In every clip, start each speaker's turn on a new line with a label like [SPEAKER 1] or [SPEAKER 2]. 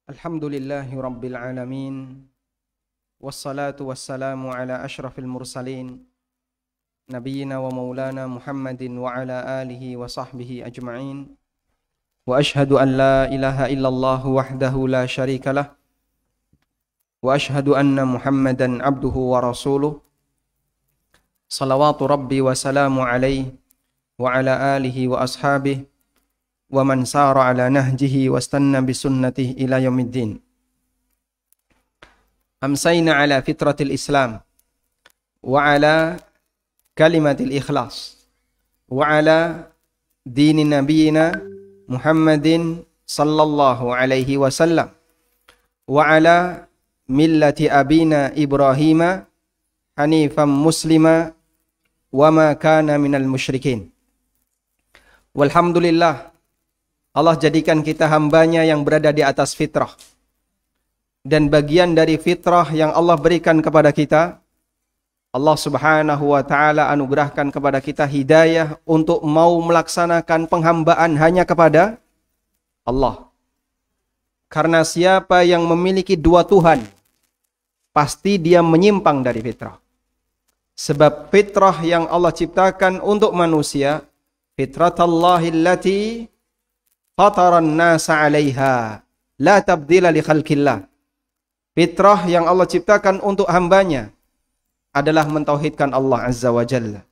[SPEAKER 1] Alhamdulillahi Rabbil Alamin. Wassalatu wassalamu ala ashrafil mursalin Nabiyyina wa maulana Muhammadin wa ala alihi wa sahbihi ajma'in. Wa ashhadu an la ilaha illallah wahdahu la sharika lah. Wa ashhadu anna Muhammadan abduhu wa rasuluh. Salawatu Rabbi wa salamu alaihi wa ala alihi wa ashabihi wa man sara ala nahjihi wastanna bisunnatihi ila yaumiddin. Amsayna ala fitratil Islam wa ala kalimatil ikhlas wa ala dini nabiyina Muhammadin sallallahu alaihi wasallam wa ala millati abina Ibrahima hanifan muslima wa ma kana minal musyrikin. Walhamdulillah, Allah jadikan kita hambanya yang berada di atas fitrah. Dan bagian dari fitrah yang Allah berikan kepada kita, Allah subhanahu wa ta'ala anugerahkan kepada kita hidayah untuk mau melaksanakan penghambaan hanya kepada Allah. Karena siapa yang memiliki dua Tuhan, pasti dia menyimpang dari fitrah. Sebab fitrah yang Allah ciptakan untuk manusia, fitratallahi allati fataran nasa 'alaiha la tabdila li khalqillah. Fitrah yang Allah ciptakan untuk hambanya adalah mentauhidkan Allah Azza wa Jalla.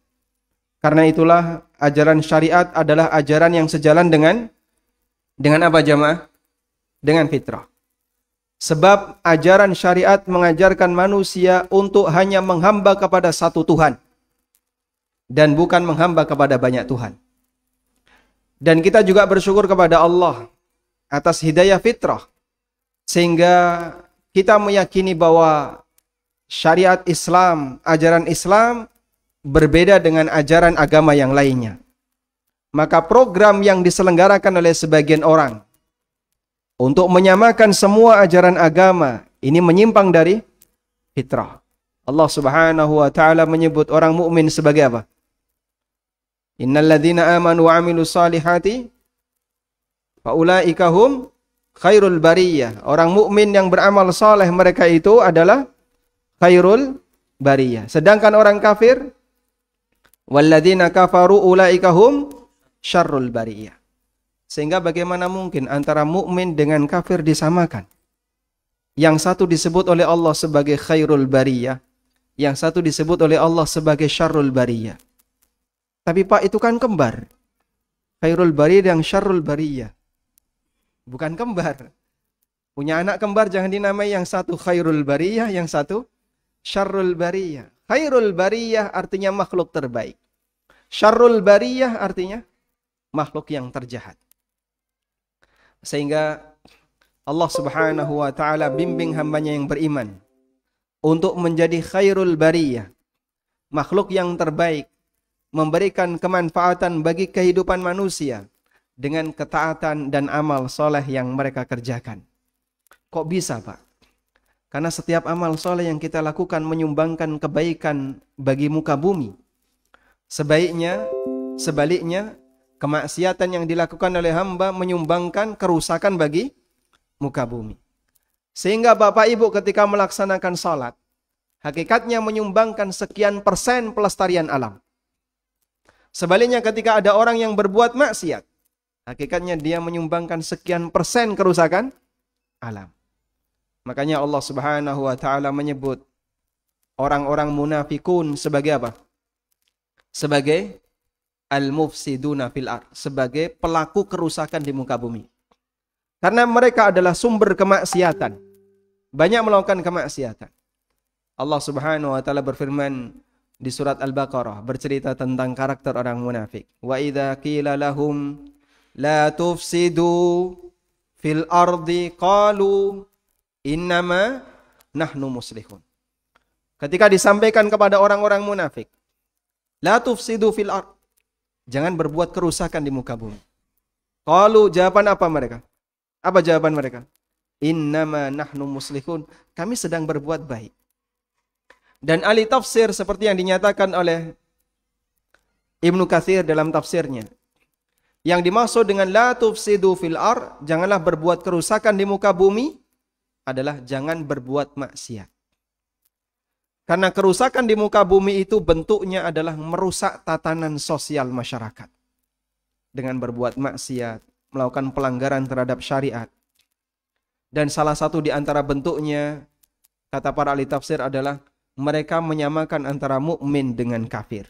[SPEAKER 1] Karena itulah ajaran syariat adalah ajaran yang sejalan dengan apa jamaah? Dengan fitrah. Sebab ajaran syariat mengajarkan manusia untuk hanya menghamba kepada satu Tuhan dan bukan menghamba kepada banyak Tuhan. Dan kita juga bersyukur kepada Allah atas hidayah fitrah. Sehingga kita meyakini bahwa syariat Islam, ajaran Islam berbeda dengan ajaran agama yang lainnya. Maka program yang diselenggarakan oleh sebagian orang untuk menyamakan semua ajaran agama ini menyimpang dari fitrah. Allah subhanahu wa ta'ala menyebut orang mukmin sebagai apa? Innal ladzina amanu wa 'amilus salihati faulaika hum khairul bariyah. Orang mukmin yang beramal saleh mereka itu adalah khairul bariyah. Sedangkan orang kafir walladzina kafaru ulaika hum syarrul bariyah. Sehingga bagaimana mungkin antara mukmin dengan kafir disamakan? Yang satu disebut oleh Allah sebagai khairul bariyah, yang satu disebut oleh Allah sebagai syarrul bariyah. Tapi Pak, itu kan kembar. Khairul bariyah dan syarrul bariyah. Bukan kembar. Punya anak kembar jangan dinamai yang satu khairul bariyah, yang satu syarrul bariyah. Khairul bariyah artinya makhluk terbaik. Syarrul bariyah artinya makhluk yang terjahat. Sehingga Allah subhanahu wa ta'ala bimbing hambanya yang beriman untuk menjadi khairul bariyah, makhluk yang terbaik, memberikan kemanfaatan bagi kehidupan manusia dengan ketaatan dan amal soleh yang mereka kerjakan. Kok bisa Pak? Karena setiap amal soleh yang kita lakukan menyumbangkan kebaikan bagi muka bumi. Sebaliknya, kemaksiatan yang dilakukan oleh hamba menyumbangkan kerusakan bagi muka bumi. Sehingga Bapak Ibu ketika melaksanakan salat, hakikatnya menyumbangkan sekian persen pelestarian alam. Sebaliknya ketika ada orang yang berbuat maksiat, hakikatnya dia menyumbangkan sekian persen kerusakan alam. Makanya Allah subhanahu wa ta'ala menyebut orang-orang munafikun sebagai apa? Sebagai al-mufsiduna fil ard, sebagai pelaku kerusakan di muka bumi. Karena mereka adalah sumber kemaksiatan. Banyak melakukan kemaksiatan. Allah subhanahu wa ta'ala berfirman di surat Al-Baqarah bercerita tentang karakter orang munafik. Wa idza qila lahum la tufsidu fil ardi qalu innama nahnu muslihun. Ketika disampaikan kepada orang-orang munafik, la tufsidu fil ard, jangan berbuat kerusakan di muka bumi. Qalu, jawaban apa mereka? Apa jawaban mereka? Innama nahnu muslihun, kami sedang berbuat baik. Dan ahli tafsir seperti yang dinyatakan oleh Ibnu Katsir dalam tafsirnya, Yang dimaksud dengan la tufsidu fil ar, janganlah berbuat kerusakan di muka bumi, adalah jangan berbuat maksiat. Karena kerusakan di muka bumi itu bentuknya adalah merusak tatanan sosial masyarakat. Dengan berbuat maksiat, melakukan pelanggaran terhadap syariat. Dan salah satu di antara bentuknya, kata para ahli tafsir adalah mereka menyamakan antara mukmin dengan kafir.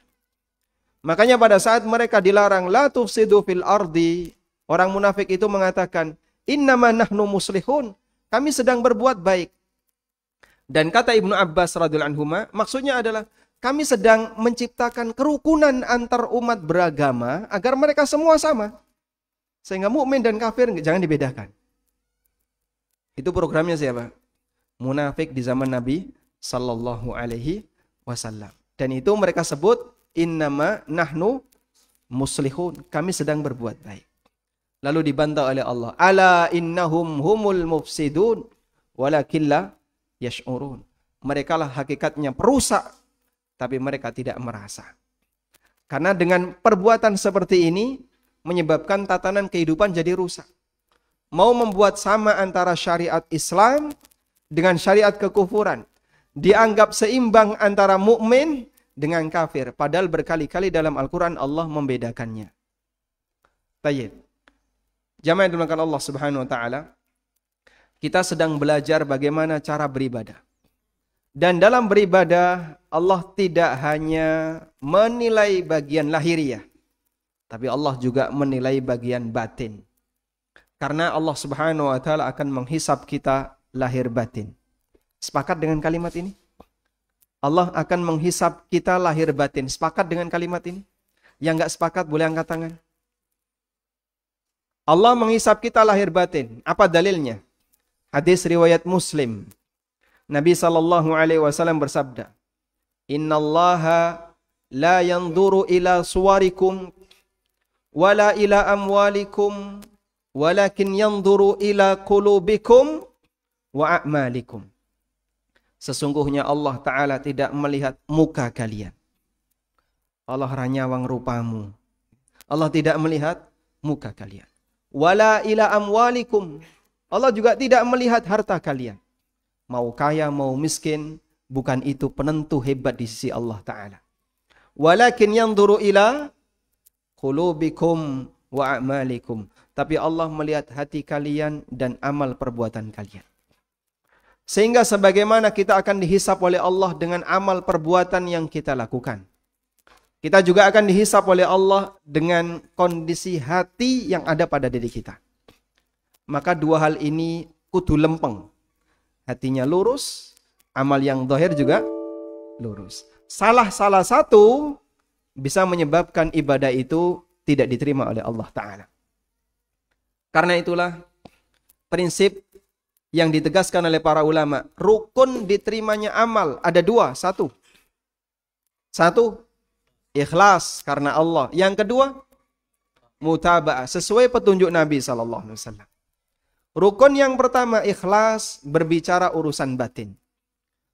[SPEAKER 1] Makanya pada saat mereka dilarang la tufsidu fil ardi, orang munafik itu mengatakan, innama nahnu muslihun, kami sedang berbuat baik. Dan kata Ibnu Abbas radhiyallahu anhu, maksudnya adalah kami sedang menciptakan kerukunan antar umat beragama agar mereka semua sama. Sehingga mukmin dan kafir jangan dibedakan. Itu programnya siapa? Munafik di zaman Nabi sallallahu alaihi wasallam. Dan itu mereka sebut innama nahnu muslihun, kami sedang berbuat baik. Lalu dibantah oleh Allah, ala innahum humul mufsidun walakin la yash'urun. Mereka lah hakikatnya perusak, tapi mereka tidak merasa. Karena dengan perbuatan seperti ini menyebabkan tatanan kehidupan jadi rusak. Mau membuat sama antara syariat Islam dengan syariat kekufuran. Dianggap seimbang antara mukmin dengan kafir. Padahal berkali-kali dalam Al-Quran Allah membedakannya. Tayyib. Jamaah yang dimuliakan Allah Subhanahu wa taala, kita sedang belajar bagaimana cara beribadah. Dan dalam beribadah Allah tidak hanya menilai bagian lahiriah, tapi Allah juga menilai bagian batin. Karena Allah Subhanahu wa taala akan menghisab kita lahir batin. Sepakat dengan kalimat ini? Allah akan menghisab kita lahir batin. Sepakat dengan kalimat ini? Yang enggak sepakat boleh angkat tangan. Allah menghisab kita lahir batin. Apa dalilnya? Hadis riwayat Muslim. Nabi SAW bersabda, Innallaha la yanzuru ila suwarikum wala ila amwalikum walakin yanzuru ila qulubikum wa a'malikum. Sesungguhnya Allah Ta'ala tidak melihat muka kalian. Allah ranyawang rupamu. Allah tidak melihat muka kalian. Wala ila amwalikum. Allah juga tidak melihat harta kalian. Mau kaya, mau miskin, bukan itu penentu hebat di sisi Allah Ta'ala. Walakin yanzuru ila qulubikum wa a'malikum. Tapi Allah melihat hati kalian dan amal perbuatan kalian. Sehingga sebagaimana kita akan dihisap oleh Allah dengan amal perbuatan yang kita lakukan. Kita juga akan dihisap oleh Allah dengan kondisi hati yang ada pada diri kita. Maka dua hal ini kudu lempeng. Hatinya lurus, amal yang zahir juga lurus. Salah satu bisa menyebabkan ibadah itu tidak diterima oleh Allah Ta'ala. Karena itulah prinsip yang ditegaskan oleh para ulama. Rukun diterimanya amal ada dua. Satu, ikhlas karena Allah. Yang kedua, mutaba'ah sesuai petunjuk Nabi SAW. Rukun yang pertama ikhlas, berbicara urusan batin.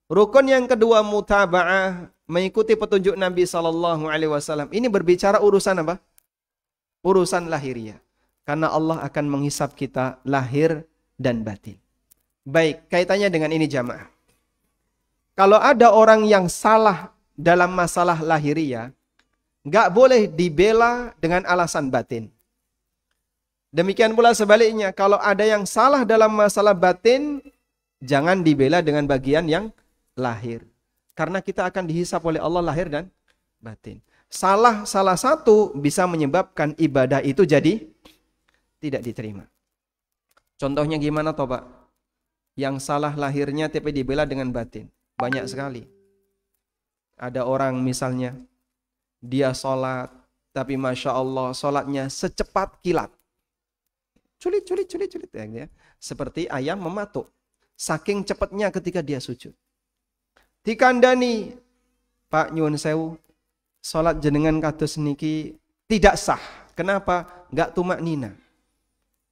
[SPEAKER 1] Rukun yang kedua mutaba'ah, mengikuti petunjuk Nabi SAW. Ini berbicara urusan apa? Urusan lahiriah. Karena Allah akan menghisap kita lahir dan batin. Baik, kaitannya dengan ini jamaah. Kalau ada orang yang salah dalam masalah lahiriah, nggak boleh dibela dengan alasan batin. Demikian pula sebaliknya, kalau ada yang salah dalam masalah batin, jangan dibela dengan bagian yang lahir. Karena kita akan dihisap oleh Allah lahir dan batin. Salah satu bisa menyebabkan ibadah itu jadi tidak diterima. Contohnya gimana toh Pak? Yang salah lahirnya tapi dibela dengan batin. Banyak sekali. Ada orang misalnya, dia sholat, tapi Masya Allah sholatnya secepat kilat. Culit. Ya. Seperti ayam mematuk. Saking cepatnya ketika dia sujud. Dikandani, Pak nyuwun sewu, sholat jenengan kados niki tidak sah. Kenapa? Enggak tumak nina.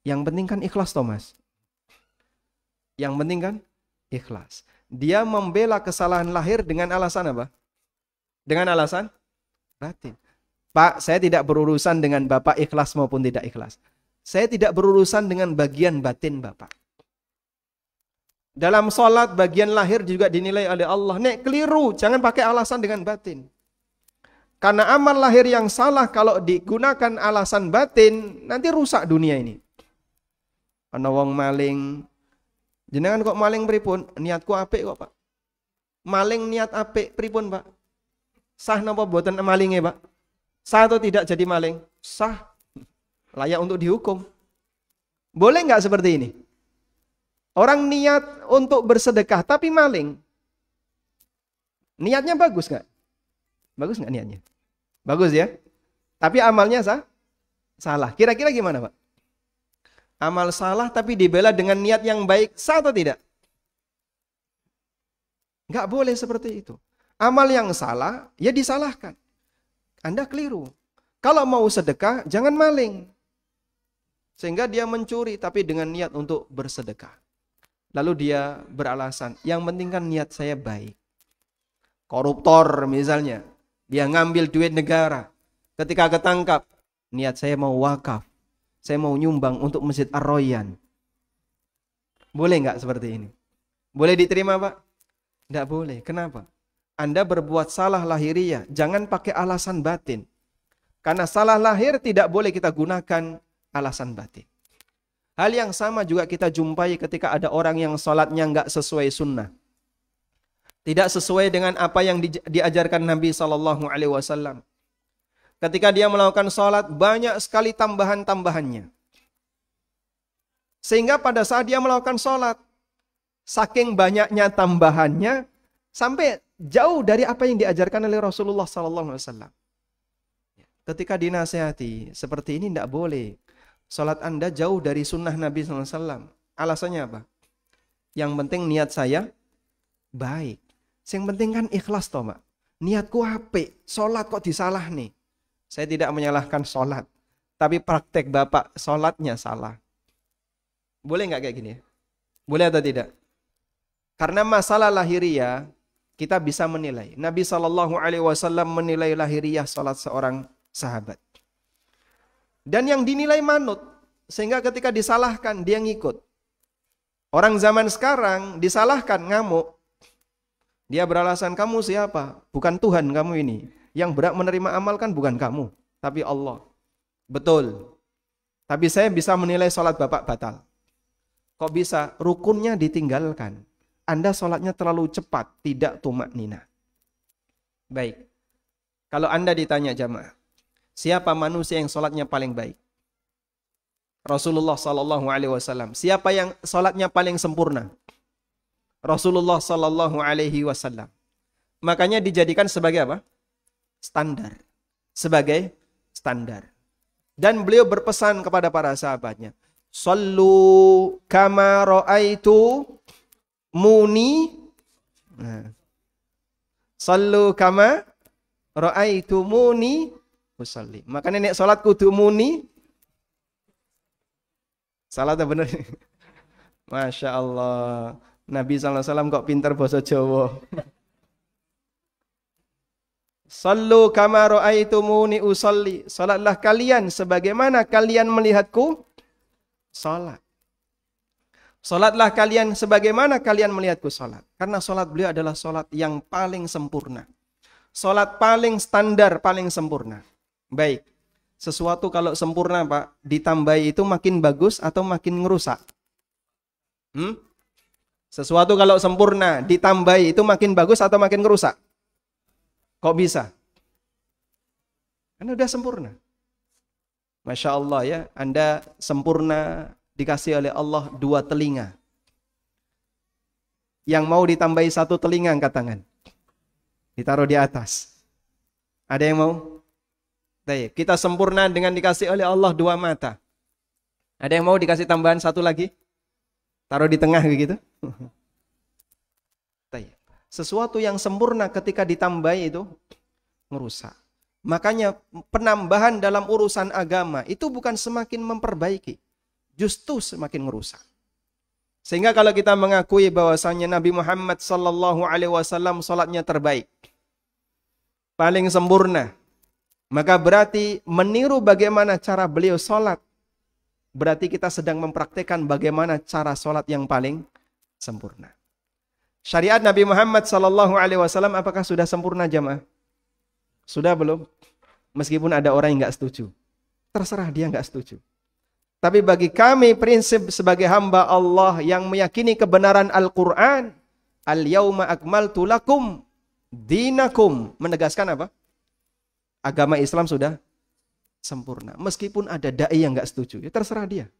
[SPEAKER 1] Yang penting kan ikhlas Thomas. Yang penting kan ikhlas. Dia membela kesalahan lahir dengan alasan apa? Dengan alasan batin. Pak, saya tidak berurusan dengan Bapak ikhlas maupun tidak ikhlas. Saya tidak berurusan dengan bagian batin Bapak. Dalam sholat bagian lahir juga dinilai oleh Allah. Nek keliru, jangan pakai alasan dengan batin. Karena amal lahir yang salah kalau digunakan alasan batin, nanti rusak dunia ini. Ana wong maling, jenengan kok maling pripun? Niatku apik kok, Pak. Maling niat apik pripun, Pak? Sah napa mboten malinge, Pak? Sah atau tidak jadi maling? Sah. Layak untuk dihukum. Boleh nggak seperti ini? Orang niat untuk bersedekah tapi maling. Niatnya bagus nggak? Bagus nggak niatnya? Bagus ya. Tapi amalnya salah. Kira-kira gimana, Pak? Amal salah tapi dibela dengan niat yang baik, sah atau tidak? Nggak boleh seperti itu. Amal yang salah, ya disalahkan. Anda keliru. Kalau mau sedekah, jangan maling. Sehingga dia mencuri tapi dengan niat untuk bersedekah. Lalu dia beralasan, yang penting kan niat saya baik. Koruptor misalnya, dia ngambil duit negara. Ketika ketangkap, niat saya mau wakaf. Saya mau nyumbang untuk Masjid Ar-Royan. Boleh nggak seperti ini? Boleh diterima, Pak? Nggak boleh. Kenapa? Anda berbuat salah lahiriah. Jangan pakai alasan batin. Karena salah lahir tidak boleh kita gunakan alasan batin. Hal yang sama juga kita jumpai ketika ada orang yang sholatnya nggak sesuai sunnah. Tidak sesuai dengan apa yang diajarkan Nabi SAW. Ketika dia melakukan sholat, banyak sekali tambahan-tambahannya. Sehingga pada saat dia melakukan sholat, saking banyaknya tambahannya, sampai jauh dari apa yang diajarkan oleh Rasulullah SAW. Ketika dinasihati, seperti ini tidak boleh. Sholat Anda jauh dari sunnah Nabi SAW. Alasannya apa? Yang penting niat saya baik. Yang penting kan ikhlas toh, Mak. Niatku apik, sholat kok disalah nih. Saya tidak menyalahkan sholat, tapi praktek Bapak sholatnya salah. Boleh nggak kayak gini ya? Boleh atau tidak? Karena masalah lahiriah, kita bisa menilai. Nabi SAW menilai lahiriah sholat seorang sahabat. Dan yang dinilai manut, sehingga ketika disalahkan, dia ngikut. Orang zaman sekarang disalahkan, ngamuk. Dia beralasan, kamu siapa? Bukan Tuhan kamu ini. Yang berhak menerima amal kan bukan kamu, tapi Allah. Betul. Tapi saya bisa menilai sholat Bapak batal. Kok bisa? Rukunnya ditinggalkan. Anda sholatnya terlalu cepat, tidak tumak nina. Baik. Kalau Anda ditanya jamaah, siapa manusia yang sholatnya paling baik? Rasulullah SAW. Siapa yang sholatnya paling sempurna? Rasulullah SAW. Makanya dijadikan sebagai apa? Standar. Sebagai standar. Dan beliau berpesan kepada para sahabatnya, Sallu kama ra'aitu muni. Sallu kama ra'aitu muni usalli. Makanya nek salat kudu muni. Salah atau bener? Masya Allah. Nabi SAW kok pintar bahasa Jawa. Sallu kama ra'aitumuni usalli. Salatlah kalian sebagaimana kalian melihatku salat. Salatlah kalian sebagaimana kalian melihatku salat. Karena salat beliau adalah salat yang paling sempurna. Salat paling standar, paling sempurna. Baik. Sesuatu kalau sempurna, Pak, ditambahi itu makin bagus atau makin ngerusak? Sesuatu kalau sempurna ditambahi itu makin bagus atau makin ngerusak? Kok bisa? Karena udah sempurna. Masya Allah ya, Anda sempurna dikasih oleh Allah 2 telinga. Yang mau ditambahi 1 telinga angkat tangan. Ditaruh di atas. Ada yang mau? Baik, kita sempurna dengan dikasih oleh Allah 2 mata. Ada yang mau dikasih tambahan 1 lagi? Taruh di tengah begitu. Sesuatu yang sempurna ketika ditambahi itu merusak. Makanya penambahan dalam urusan agama itu bukan semakin memperbaiki, justru semakin merusak. Sehingga kalau kita mengakui bahwasanya Nabi Muhammad SAW salatnya terbaik, paling sempurna, maka berarti meniru bagaimana cara beliau salat. Berarti kita sedang mempraktekkan bagaimana cara salat yang paling sempurna. Syariat Nabi Muhammad SAW apakah sudah sempurna jamaah? Sudah belum? Meskipun ada orang yang nggak setuju. Terserah dia nggak setuju. Tapi bagi kami prinsip sebagai hamba Allah yang meyakini kebenaran Al-Quran, Al-Yawma akmaltu lakum dinakum. Menegaskan apa? Agama Islam sudah sempurna. Meskipun ada da'i yang nggak setuju, ya terserah dia.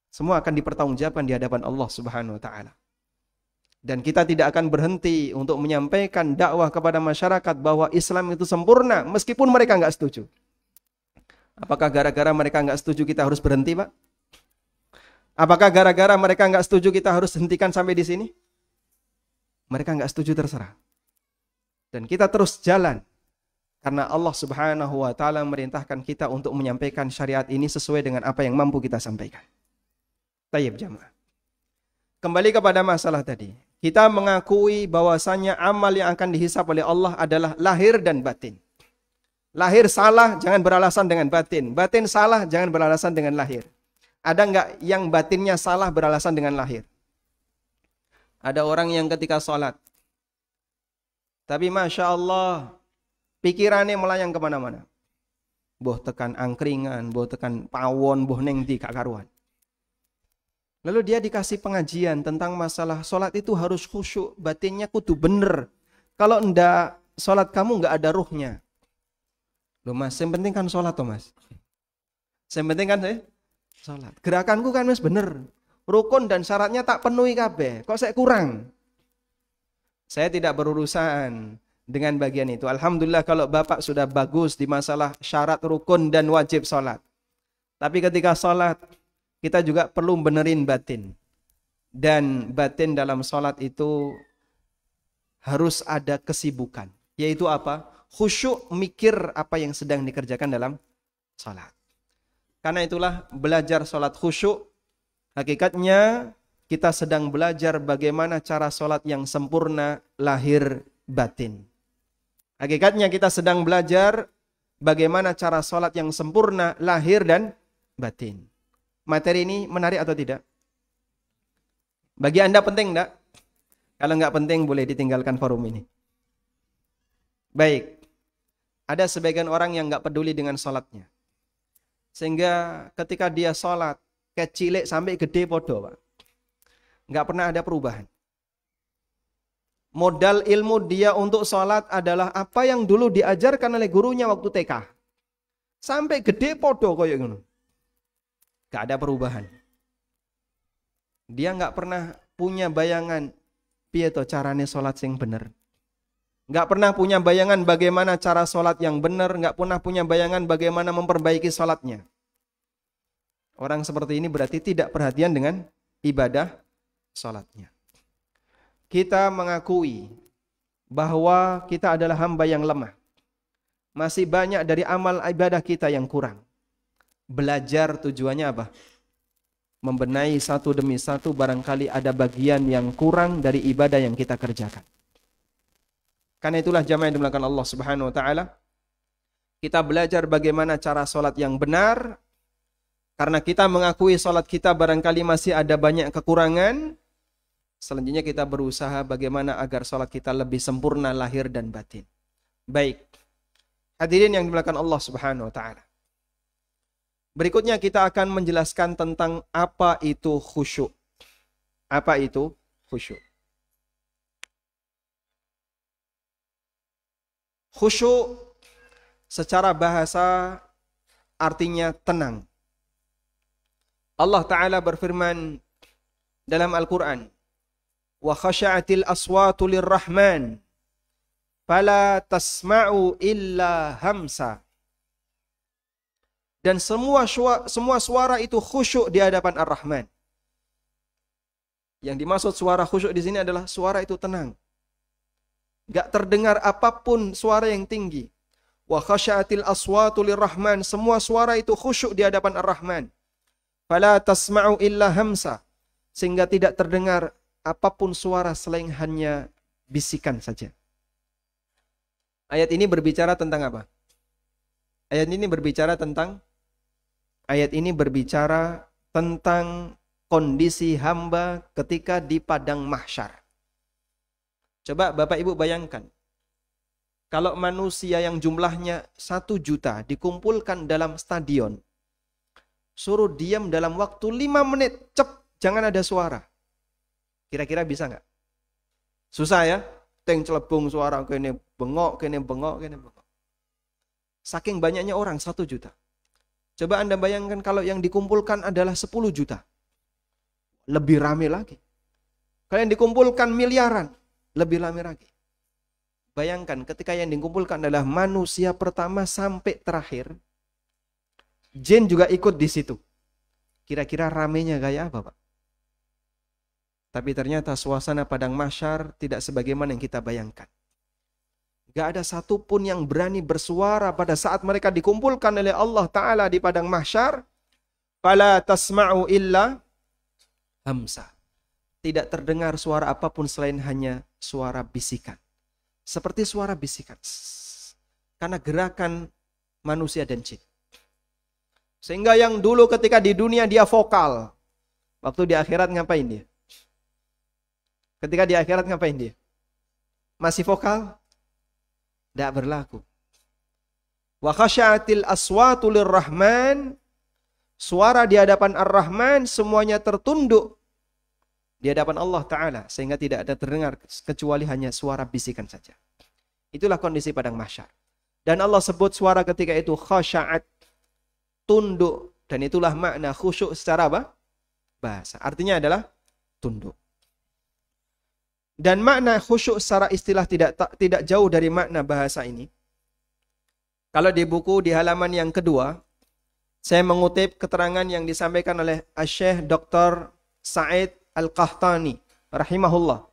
[SPEAKER 1] Semua akan dipertanggungjawabkan di hadapan Allah Subhanahu wa Ta'ala. Dan kita tidak akan berhenti untuk menyampaikan dakwah kepada masyarakat bahwa Islam itu sempurna, meskipun mereka nggak setuju. Apakah gara-gara mereka nggak setuju kita harus berhenti, Pak? Apakah gara-gara mereka nggak setuju kita harus hentikan sampai di sini? Mereka nggak setuju terserah. Dan kita terus jalan. Karena Allah Subhanahu wa Ta'ala merintahkan kita untuk menyampaikan syariat ini sesuai dengan apa yang mampu kita sampaikan. Tayyib jamaah. Kembali kepada masalah tadi. Kita mengakui bahwasanya amal yang akan dihisab oleh Allah adalah lahir dan batin. Lahir salah, jangan beralasan dengan batin. Batin salah, jangan beralasan dengan lahir. Ada enggak yang batinnya salah beralasan dengan lahir? Ada orang yang ketika sholat, tapi Masya Allah, pikirannya melayang kemana-mana. Boh tekan angkringan, boh tekan pawon, boh neng di kakaruan. Lalu dia dikasih pengajian tentang masalah sholat itu harus khusyuk, batinnya kudu bener. Kalau enggak, sholat kamu enggak ada ruhnya. Loh mas, yang penting kan sholat toh mas. Yang penting kan sholat. Gerakanku kan mas bener. Rukun dan syaratnya tak penuhi kabeh. Kok saya kurang? Saya tidak berurusan dengan bagian itu. Alhamdulillah kalau Bapak sudah bagus di masalah syarat rukun dan wajib sholat. Tapi ketika sholat, kita juga perlu benerin batin. Dan batin dalam sholat itu harus ada kesibukan. Yaitu apa? Khusyuk mikir apa yang sedang dikerjakan dalam salat. Karena itulah belajar salat khusyuk, hakikatnya kita sedang belajar bagaimana cara salat yang sempurna lahir batin. Hakikatnya kita sedang belajar bagaimana cara salat yang sempurna lahir dan batin. Materi ini menarik atau tidak? Bagi Anda penting enggak? Kalau enggak penting boleh ditinggalkan forum ini. Baik. Ada sebagian orang yang nggak peduli dengan sholatnya. Sehingga ketika dia sholat, kecilik sampai gede podo, Pak. Nggak pernah ada perubahan. Modal ilmu dia untuk sholat adalah apa yang dulu diajarkan oleh gurunya waktu TK. Sampai gede podo koyo ngono. Nggak ada perubahan. Dia nggak pernah punya bayangan piye to carane sholat sing bener. Nggak pernah punya bayangan bagaimana cara sholat yang benar, nggak pernah punya bayangan bagaimana memperbaiki sholatnya. Orang seperti ini berarti tidak perhatian dengan ibadah sholatnya. Kita mengakui bahwa kita adalah hamba yang lemah. Masih banyak dari amal ibadah kita yang kurang. Belajar tujuannya apa? Membenahi satu demi satu, barangkali ada bagian yang kurang dari ibadah yang kita kerjakan. Karena itulah jamaah yang dimuliakan Allah Subhanahu wa Ta'ala, kita belajar bagaimana cara sholat yang benar. Karena kita mengakui sholat kita barangkali masih ada banyak kekurangan. Selanjutnya kita berusaha bagaimana agar sholat kita lebih sempurna lahir dan batin. Baik, hadirin yang dimuliakan Allah Subhanahu wa Ta'ala, berikutnya kita akan menjelaskan tentang apa itu khusyuk. Apa itu khusyuk? Khusyuk secara bahasa artinya tenang. Allah Ta'ala berfirman dalam Al-Quran, wa khasha'atil aswatu lirrahman fala tasma'u illa hamsa. Dan semua suara itu khusyuk di hadapan Ar-Rahman. Yang dimaksud suara khusyuk di sini adalah suara itu tenang. Gak terdengar apapun suara yang tinggi. Wa khasha'atil aswatu lirrahman, semua suara itu khusyuk di hadapan Ar-Rahman. Fala tasma'u illa hamsa, sehingga tidak terdengar apapun suara selain hanya bisikan saja. Ayat ini berbicara tentang apa? Ayat ini berbicara tentang kondisi hamba ketika di padang mahsyar. Coba Bapak Ibu bayangkan, kalau manusia yang jumlahnya 1 juta dikumpulkan dalam stadion, suruh diam dalam waktu 5 menit, jangan ada suara. Kira-kira bisa nggak? Susah ya? Teng celebung suara, kene bengok, kene bengok, kene bengok. Saking banyaknya orang 1 juta. Coba Anda bayangkan kalau yang dikumpulkan adalah 10 juta. Lebih rame lagi. Kalau yang dikumpulkan miliaran, lebih rame lagi. Bayangkan ketika yang dikumpulkan adalah manusia pertama sampai terakhir, jin juga ikut di situ. Kira-kira ramenya kayak apa, Pak? Tapi ternyata suasana padang mahsyar tidak sebagaimana yang kita bayangkan. Gak ada satupun yang berani bersuara pada saat mereka dikumpulkan oleh Allah Ta'ala di padang mahsyar. Fala tasma'u illa hamsa. Tidak terdengar suara apapun selain hanya suara bisikan. Seperti suara bisikan. Karena gerakan manusia dan jin. Sehingga yang dulu ketika di dunia dia vokal. Waktu di akhirat ngapain dia? Ketika di akhirat ngapain dia? Masih vokal? Tidak berlaku. Wa khasya'atil aswatu lirrahman. Suara di hadapan Ar-Rahman semuanya tertunduk di hadapan Allah Ta'ala. Sehingga tidak ada terdengar kecuali hanya suara bisikan saja. Itulah kondisi padang mahsyar. Dan Allah sebut suara ketika itu khasya'at, tunduk. Dan itulah makna khusyuk secara apa? Bahasa. Artinya adalah tunduk. Dan makna khusyuk secara istilah tidak jauh dari makna bahasa ini. Kalau di buku di halaman yang kedua, saya mengutip keterangan yang disampaikan oleh Syekh Dr. Sa'id Al-Qahtani rahimahullah.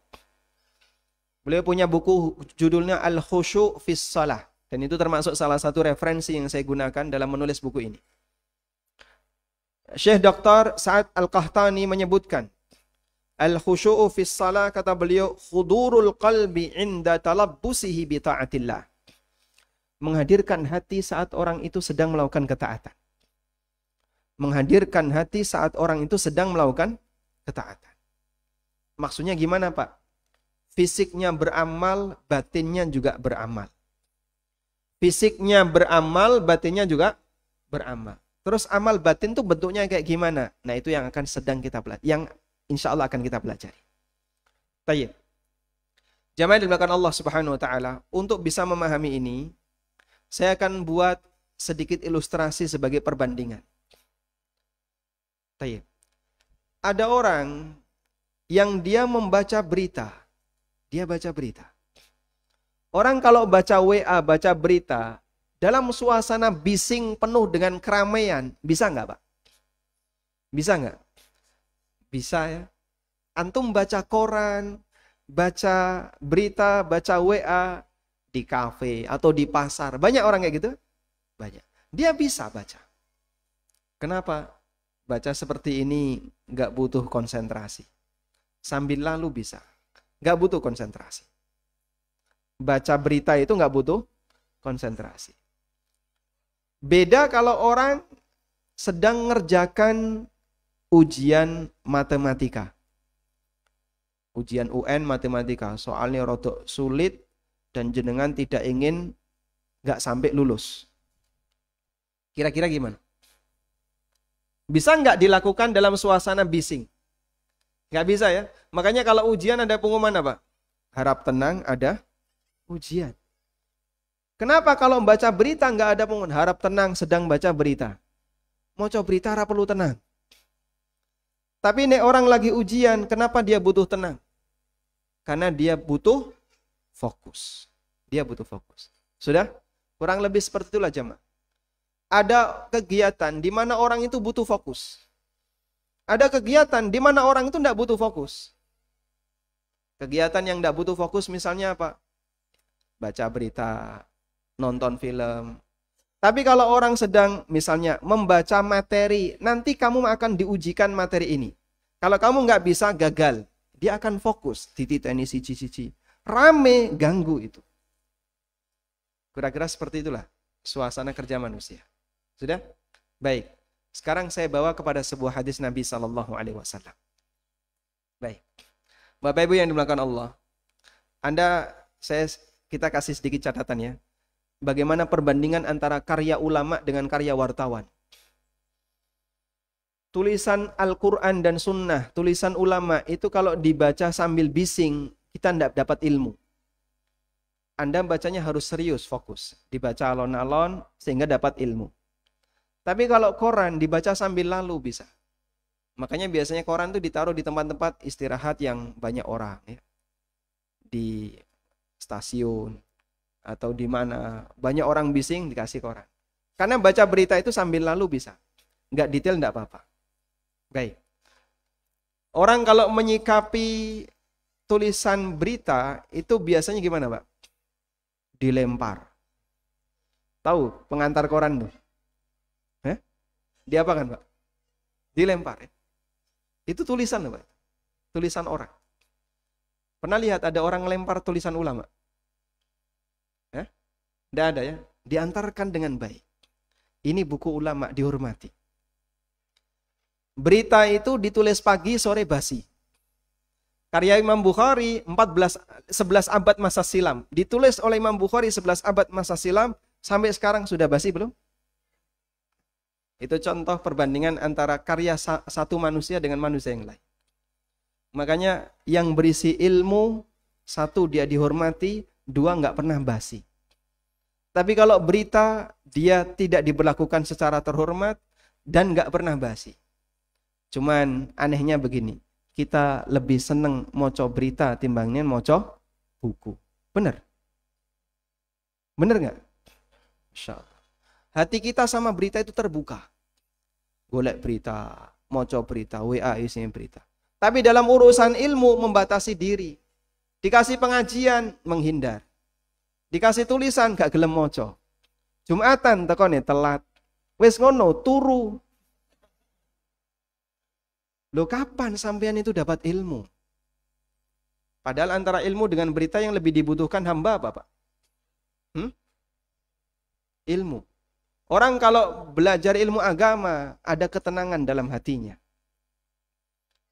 [SPEAKER 1] Beliau punya buku judulnya Al-Khusyu' fis Shalah, dan itu termasuk salah satu referensi yang saya gunakan dalam menulis buku ini. Syekh Dr. Sa'id Al-Qahtani menyebutkan, Al-Khusyu' fis Shalah, kata beliau, khudurul qalbi inda talabbusihi bi ta'atillah. Menghadirkan hati saat orang itu sedang melakukan ketaatan. Menghadirkan hati saat orang itu sedang melakukan ketaatan. Maksudnya gimana, Pak? Fisiknya beramal, batinnya juga beramal. Fisiknya beramal, batinnya juga beramal. Terus amal batin tuh bentuknya kayak gimana? Nah, itu yang akan sedang kita pelajari, yang insya Allah akan kita pelajari. Tayyib. Jamaah dimulakan Allah Subhanahu wa taala, untuk bisa memahami ini, saya akan buat sedikit ilustrasi sebagai perbandingan. Tayyib. Ada orang yang dia membaca berita. Dia baca berita. Orang kalau baca WA, baca berita, dalam suasana bising penuh dengan keramaian, bisa nggak, Pak? Bisa nggak? Bisa ya. Antum baca koran, baca berita, baca WA di kafe atau di pasar. Banyak orang kayak gitu? Banyak. Dia bisa baca. Kenapa? Baca seperti ini nggak butuh konsentrasi. Sambil lalu bisa. Nggak butuh konsentrasi. Baca berita itu nggak butuh konsentrasi. Beda kalau orang sedang ngerjakan ujian matematika. Ujian UN matematika. Soalnya rodok sulit dan jenengan tidak ingin nggak sampai lulus. Kira-kira gimana? Bisa nggak dilakukan dalam suasana bising? Nggak bisa ya. Makanya kalau ujian ada pengumuman apa? Harap tenang, ada ujian. Kenapa kalau membaca berita nggak ada pengumuman? Harap tenang, sedang baca berita. Mau coba berita harap perlu tenang. Tapi ini orang lagi ujian, kenapa dia butuh tenang? Karena dia butuh fokus. Dia butuh fokus. Sudah? Kurang lebih seperti itulah jemaah. Ada kegiatan di mana orang itu butuh fokus. Ada kegiatan di mana orang itu tidak butuh fokus. Kegiatan yang tidak butuh fokus misalnya apa? Baca berita, nonton film. Tapi kalau orang sedang misalnya membaca materi, nanti kamu akan diujikan materi ini. Kalau kamu nggak bisa, gagal. Dia akan fokus. Tititeni siji-siji. Rame, ganggu itu. Kira-kira seperti itulah suasana kerja manusia. Sudah? Baik. Sekarang saya bawa kepada sebuah hadis Nabi SAW. Baik. Bapak Ibu yang dimulakan Allah. Kita kasih sedikit catatan ya. Bagaimana perbandingan antara karya ulama dengan karya wartawan. Tulisan Al-Quran dan Sunnah, tulisan ulama itu kalau dibaca sambil bising, kita tidak dapat ilmu. Anda bacanya harus serius, fokus. Dibaca alon-alon sehingga dapat ilmu. Tapi kalau koran dibaca sambil lalu bisa. Makanya biasanya koran itu ditaruh di tempat-tempat istirahat yang banyak orang. Ya. Di stasiun atau di mana banyak orang bising dikasih koran. Karena baca berita itu sambil lalu bisa. Nggak detail nggak apa-apa. Baik. Orang kalau menyikapi tulisan berita itu biasanya gimana, Pak? Dilempar. Tahu pengantar koran tuh? Diapakan, Pak? Dilempar. Ya? Itu tulisan, Pak. Tulisan orang. Pernah lihat ada orang lempar tulisan ulama? Tidak ada ya. Diantarkan dengan baik. Ini buku ulama dihormati. Berita itu ditulis pagi, sore basi. Karya Imam Bukhari 11 abad masa silam. Ditulis oleh Imam Bukhari 11 abad masa silam. Sampai sekarang sudah basi belum? Itu contoh perbandingan antara karya satu manusia dengan manusia yang lain. Makanya yang berisi ilmu, satu dia dihormati, dua nggak pernah basi. Tapi kalau berita, dia tidak diberlakukan secara terhormat dan nggak pernah basi. Cuman anehnya begini, kita lebih seneng moco berita timbangnya moco buku. Bener? Bener nggak? Insya Allah. Hati kita sama berita itu terbuka. Golek berita, moco berita, WA isinya berita. Tapi dalam urusan ilmu membatasi diri. Dikasih pengajian, menghindar. Dikasih tulisan, gak gelem moco. Jumatan, tekone telat. Wes ngono, turu. Loh kapan sampean itu dapat ilmu? Padahal antara ilmu dengan berita yang lebih dibutuhkan hamba apa, Pak? Ilmu. Orang kalau belajar ilmu agama, ada ketenangan dalam hatinya.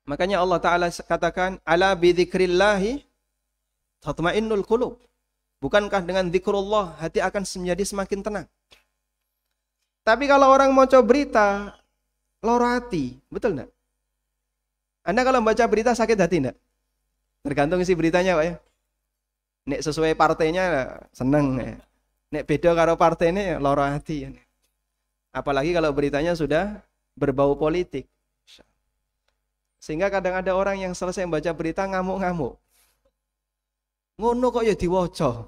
[SPEAKER 1] Makanya Allah Ta'ala katakan, ala bidzikrillahi tatma'innul qulub. Bukankah dengan zikrullah, hati akan menjadi semakin tenang. Tapi kalau orang mau coba berita, loro hati. Betul enggak? Anda kalau baca berita sakit hati enggak? Tergantung isi beritanya, Pak ya. Nek sesuai partainya, seneng. Nek beda karo partainya, loro hati. Apalagi kalau beritanya sudah berbau politik. Sehingga kadang ada orang yang selesai membaca berita ngamuk-ngamuk. Ngono kok ya diwoco.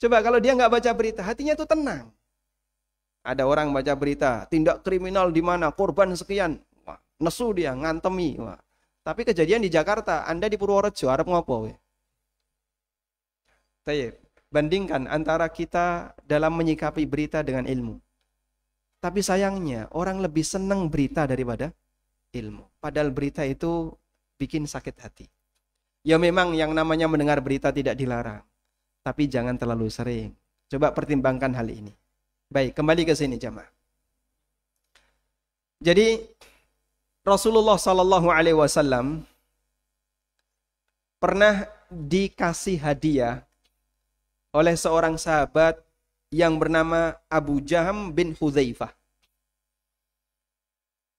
[SPEAKER 1] Coba kalau dia nggak baca berita, hatinya tuh tenang. Ada orang baca berita, tindak kriminal di mana, korban sekian. Wah, nesu dia, ngantemi. Wah. Tapi kejadian di Jakarta, Anda di Purworejo, arep ngopo? Bandingkan antara kita dalam menyikapi berita dengan ilmu. Tapi sayangnya, orang lebih senang berita daripada ilmu. Padahal berita itu bikin sakit hati. Ya memang yang namanya mendengar berita tidak dilarang. Tapi jangan terlalu sering. Coba pertimbangkan hal ini. Baik, kembali ke sini jamaah. Jadi Rasulullah SAW pernah dikasih hadiah oleh seorang sahabat yang bernama Abu Jaham bin Hudzaifah.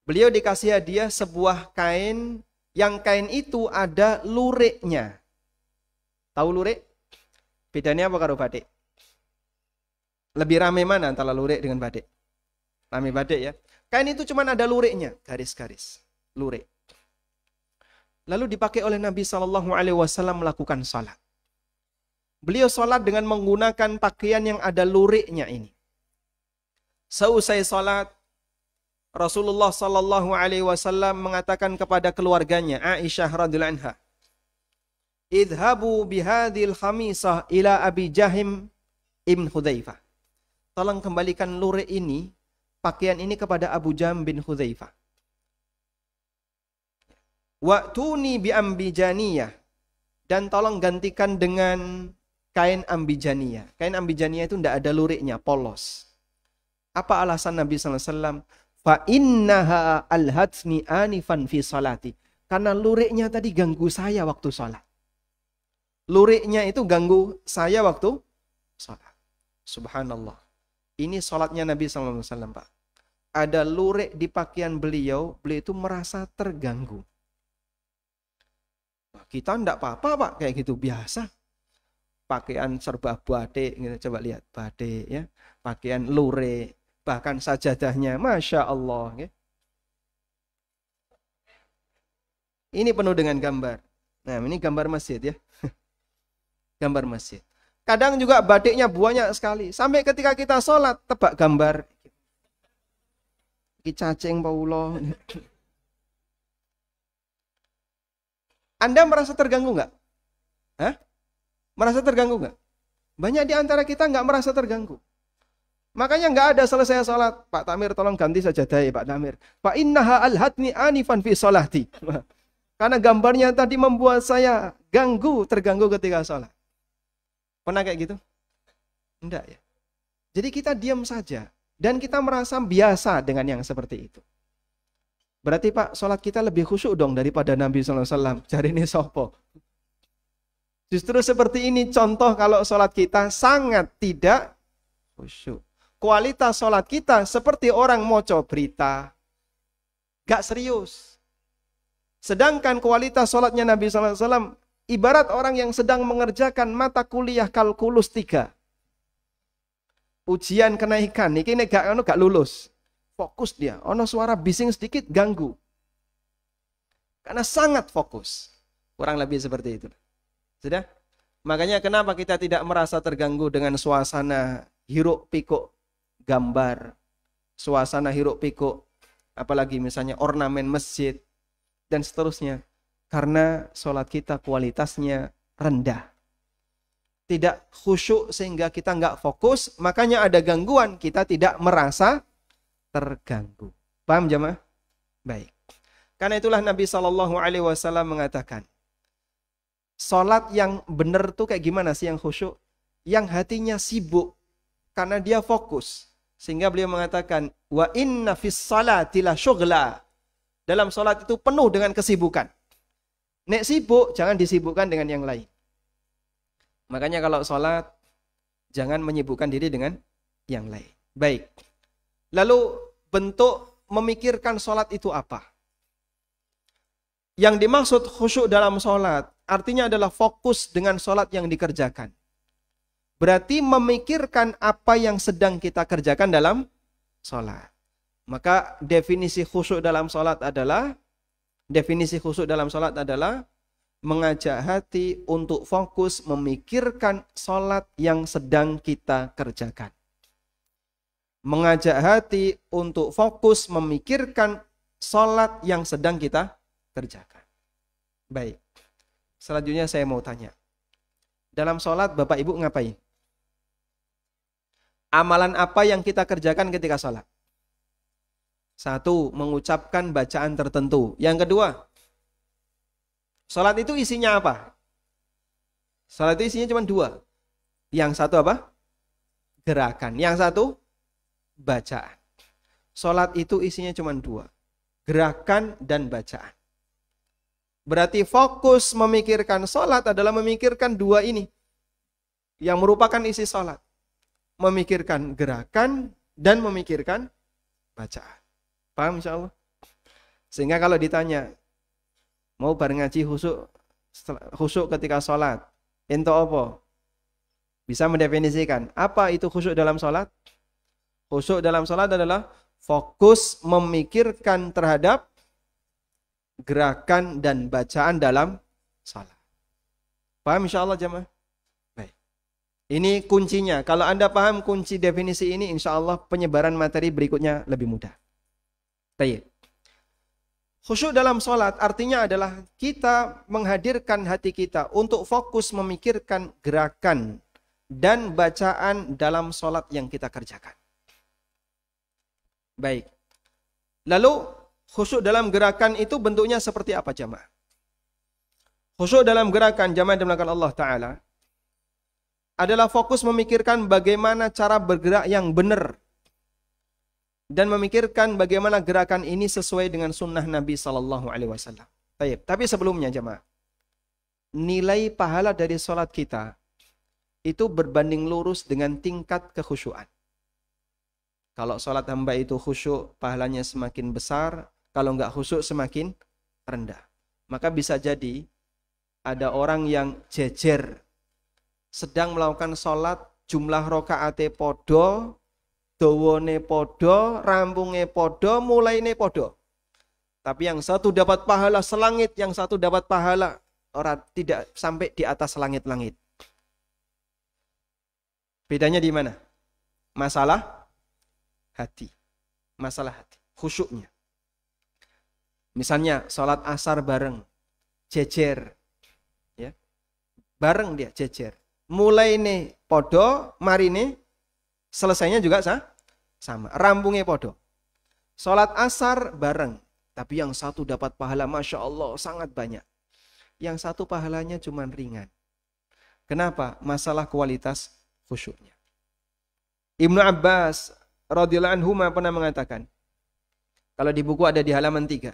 [SPEAKER 1] Beliau dikasih hadiah sebuah kain, yang kain itu ada lureknya. Tahu lurik? Bedanya apa karo batik? Lebih rame mana antara lurik dengan batik? Rame batik ya. Kain itu cuma ada lureknya, garis-garis, lurik. Lalu dipakai oleh Nabi SAW melakukan salat. Beliau salat dengan menggunakan pakaian yang ada luriknya ini. Seusai salat, Rasulullah SAW mengatakan kepada keluarganya, Aisyah radhiyallahu anha, idhabu bihadhil khamisah ila Abi Jahim ibn Hudzaifah. Tolong kembalikan lurik ini, pakaian ini kepada Abu Jaham bin Hudzaifah. Wa'tuni bi ambijaniyah, dan tolong gantikan dengan kain ambijaniyah. Kain ambijaniyah itu tidak ada luriknya, polos. Apa alasan Nabi SAW? Fa innaha alhatni anifan fi salati. Karena luriknya tadi ganggu saya waktu sholat. Luriknya itu ganggu saya waktu sholat. Subhanallah. Ini sholatnya Nabi SAW, Pak. Ada lurik di pakaian beliau itu merasa terganggu. Kita enggak apa-apa, Pak, kayak gitu biasa. Pakaian serba batik, gitu. Coba lihat batik ya, pakaian lurik, bahkan sajadahnya, masya Allah. Ya. Ini penuh dengan gambar. Nah, ini gambar masjid ya, gambar masjid. Kadang juga batiknya banyak sekali. Sampai ketika kita sholat, tebak gambar. Iki cacing Paulo. Anda merasa terganggu nggak? Hah? Merasa terganggu nggak? Banyak di antara kita nggak merasa terganggu. Makanya nggak ada selesai sholat. Pak Tamir tolong ganti sajadah Pak Tamir. Fa innaha alhatni anifan fi sholati. Karena gambarnya tadi membuat saya terganggu ketika sholat. Pernah kayak gitu? Enggak ya. Jadi kita diam saja. Dan kita merasa biasa dengan yang seperti itu. Berarti Pak, sholat kita lebih khusyuk dong daripada Nabi SAW. Cari ini sopo. Justru seperti ini contoh kalau sholat kita sangat tidak khusyuk. Kualitas sholat kita seperti orang moco berita. Gak serius. Sedangkan kualitas sholatnya Nabi SAW ibarat orang yang sedang mengerjakan mata kuliah kalkulus 3. Ujian kenaikan, ini gak lulus. Fokus dia, ono suara bising sedikit ganggu. Karena sangat fokus. Kurang lebih seperti itu. Sudah? Makanya kenapa kita tidak merasa terganggu dengan suasana hiruk pikuk gambar, suasana hiruk pikuk, apalagi misalnya ornamen masjid, dan seterusnya. Karena sholat kita kualitasnya rendah. Tidak khusyuk sehingga kita nggak fokus, makanya ada gangguan, kita tidak merasa terganggu. Paham jemaah? Baik. Karena itulah Nabi SAW mengatakan, sholat yang benar tuh kayak gimana sih yang khusyuk? Yang hatinya sibuk, karena dia fokus. Sehingga beliau mengatakan, wa inna fis salati la syughla. Dalam sholat itu penuh dengan kesibukan. Nek sibuk, jangan disibukkan dengan yang lain. Makanya kalau sholat, jangan menyibukkan diri dengan yang lain. Baik. Lalu bentuk memikirkan sholat itu apa? Yang dimaksud khusyuk dalam sholat, artinya adalah fokus dengan sholat yang dikerjakan. Berarti memikirkan apa yang sedang kita kerjakan dalam sholat. Maka definisi khusyuk dalam sholat adalah mengajak hati untuk fokus memikirkan sholat yang sedang kita kerjakan. Mengajak hati untuk fokus memikirkan sholat yang sedang kita kerjakan. Baik. Selanjutnya saya mau tanya. Dalam sholat Bapak Ibu ngapain? Amalan apa yang kita kerjakan ketika sholat? 1. Mengucapkan bacaan tertentu. Yang kedua, sholat itu isinya apa? Sholat itu isinya cuma 2. Yang satu apa? Gerakan. Yang satu bacaan. Sholat itu isinya cuma 2. Gerakan dan bacaan. Berarti fokus memikirkan sholat adalah memikirkan 2 ini. Yang merupakan isi sholat. Memikirkan gerakan dan memikirkan bacaan. Paham insya Allah? Sehingga kalau ditanya, mau bareng ngaji khusyuk ketika sholat. Ento apa? Bisa mendefinisikan. Apa itu khusyuk dalam sholat? Khusyuk dalam sholat adalah fokus memikirkan terhadap gerakan dan bacaan dalam sholat. Paham insya Allah jemaah? Baik. Ini kuncinya. Kalau Anda paham kunci definisi ini, insya Allah penyebaran materi berikutnya lebih mudah. Baik. Khusyuk dalam sholat artinya adalah kita menghadirkan hati kita untuk fokus memikirkan gerakan dan bacaan dalam sholat yang kita kerjakan. Baik. Lalu khusyuk dalam gerakan itu bentuknya seperti apa jamaah? Khusyuk dalam gerakan jamaah dimulakan Allah Ta'ala adalah fokus memikirkan bagaimana cara bergerak yang benar dan memikirkan bagaimana gerakan ini sesuai dengan sunnah Nabi Sallallahu Alaihi Wasallam. Tapi sebelumnya jemaah, nilai pahala dari sholat kita itu berbanding lurus dengan tingkat kekhusyuan. Kalau sholat hamba itu khusyuk, pahalanya semakin besar. Kalau enggak khusyuk, semakin rendah. Maka bisa jadi ada orang yang jejer, sedang melakukan sholat, jumlah rokaate podo, dawane podo, rampunge podo, mulaine podo. Tapi yang satu dapat pahala selangit, yang satu dapat pahala orang tidak sampai di atas langit-langit. Bedanya di mana? Masalah hati. Masalah hati. Khusyuknya. Misalnya sholat asar bareng. Jejer. Ya. Bareng dia jejer. Mulai nih podo, mari nih. Selesainya juga sama. Rampungnya podo. Sholat asar bareng. Tapi yang satu dapat pahala Masya Allah sangat banyak. Yang satu pahalanya cuma ringan. Kenapa? Masalah kualitas khusyuknya. Ibnu Abbas radhiyallahu anhu pernah mengatakan, kalau di buku ada di halaman 3,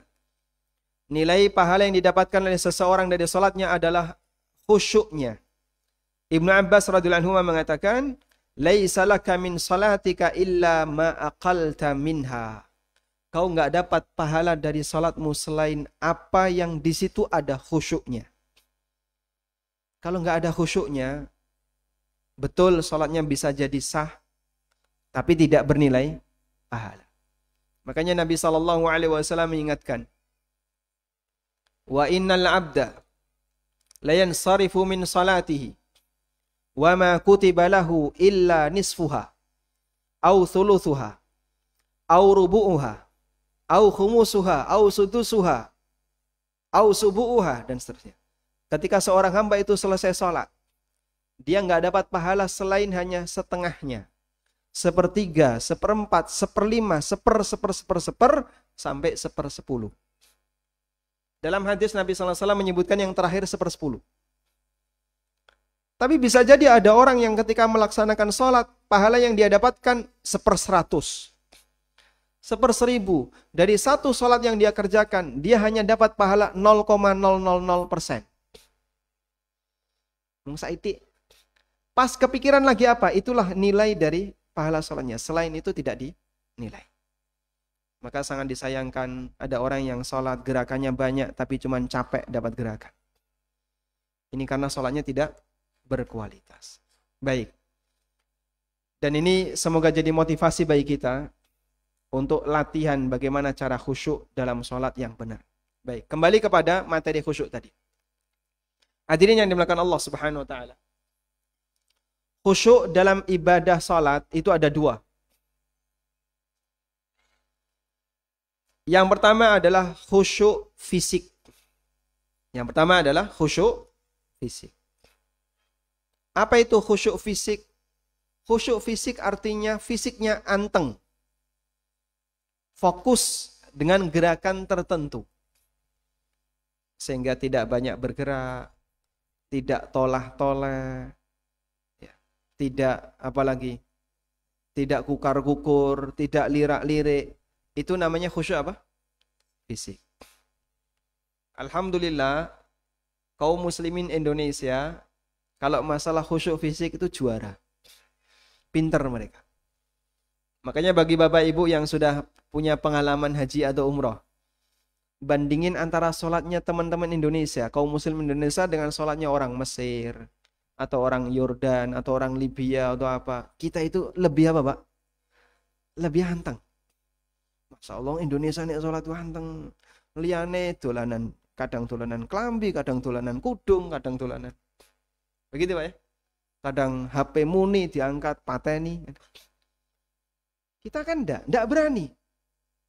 [SPEAKER 1] nilai pahala yang didapatkan oleh seseorang dari salatnya adalah khusyuknya. Ibnu Abbas radhiyallahu anhu mengatakan, laisa laka min salatika illa ma aqalta minha. Kau enggak dapat pahala dari salatmu selain apa yang di situ ada khusyuknya. Kalau enggak ada khusyuknya, betul salatnya bisa jadi sah, tapi tidak bernilai pahala. Makanya Nabi SAW mengingatkan, wa innal abda la yansarifu min salatihi wa ma kutiba lahu illa nisfuha au thuluthuha au rubu'uha au khumusuha au sudusuha au subu'uha dan seterusnya. Ketika seorang hamba itu selesai sholat, dia nggak dapat pahala selain hanya setengahnya. 1/3, 1/4, 1/5, 1/10 sampai 1/10. Dalam hadis Nabi SAW menyebutkan yang terakhir 1/10. Tapi bisa jadi ada orang yang ketika melaksanakan sholat, pahala yang dia dapatkan 1/100. 1/1000. Dari satu sholat yang dia kerjakan, dia hanya dapat pahala 0,000%. Mungsaiti. Pas kepikiran lagi apa? Itulah nilai dari pahala sholatnya. Selain itu tidak dinilai. Maka sangat disayangkan ada orang yang sholat gerakannya banyak tapi cuma capek dapat gerakan. Ini karena sholatnya tidak berkualitas. Baik. Dan ini semoga jadi motivasi bagi kita untuk latihan bagaimana cara khusyuk dalam sholat yang benar. Baik, kembali kepada materi khusyuk tadi. Hadirin yang dimuliakan Allah Subhanahu wa taala. Khusyuk dalam ibadah salat itu ada 2. Yang pertama adalah khusyuk fisik. Yang pertama adalah khusyuk fisik. Apa itu khusyuk fisik? Khusyuk fisik artinya fisiknya anteng. Fokus dengan gerakan tertentu. Sehingga tidak banyak bergerak, tidak tolah-toleh, ya, tidak apalagi, tidak kukar-kukur, tidak lirak-lirik. Itu namanya khusyuk apa? Fisik. Alhamdulillah, kaum muslimin Indonesia, kalau masalah khusyuk fisik itu juara. Pinter mereka. Makanya bagi bapak ibu yang sudah punya pengalaman haji atau umroh, bandingin antara sholatnya teman-teman Indonesia, kaum muslim Indonesia dengan sholatnya orang Mesir, atau orang Yordan, atau orang Libya, atau apa. Kita itu lebih apa Pak? Lebih hanteng. Masya Allah Indonesia ini sholat itu hanteng. Liane dolanan, kadang dolanan klambi, kadang dolanan kudung, kadang dolanan. Begitu Pak ya? Kadang HP muni diangkat, pateni. Kita kan enggak berani.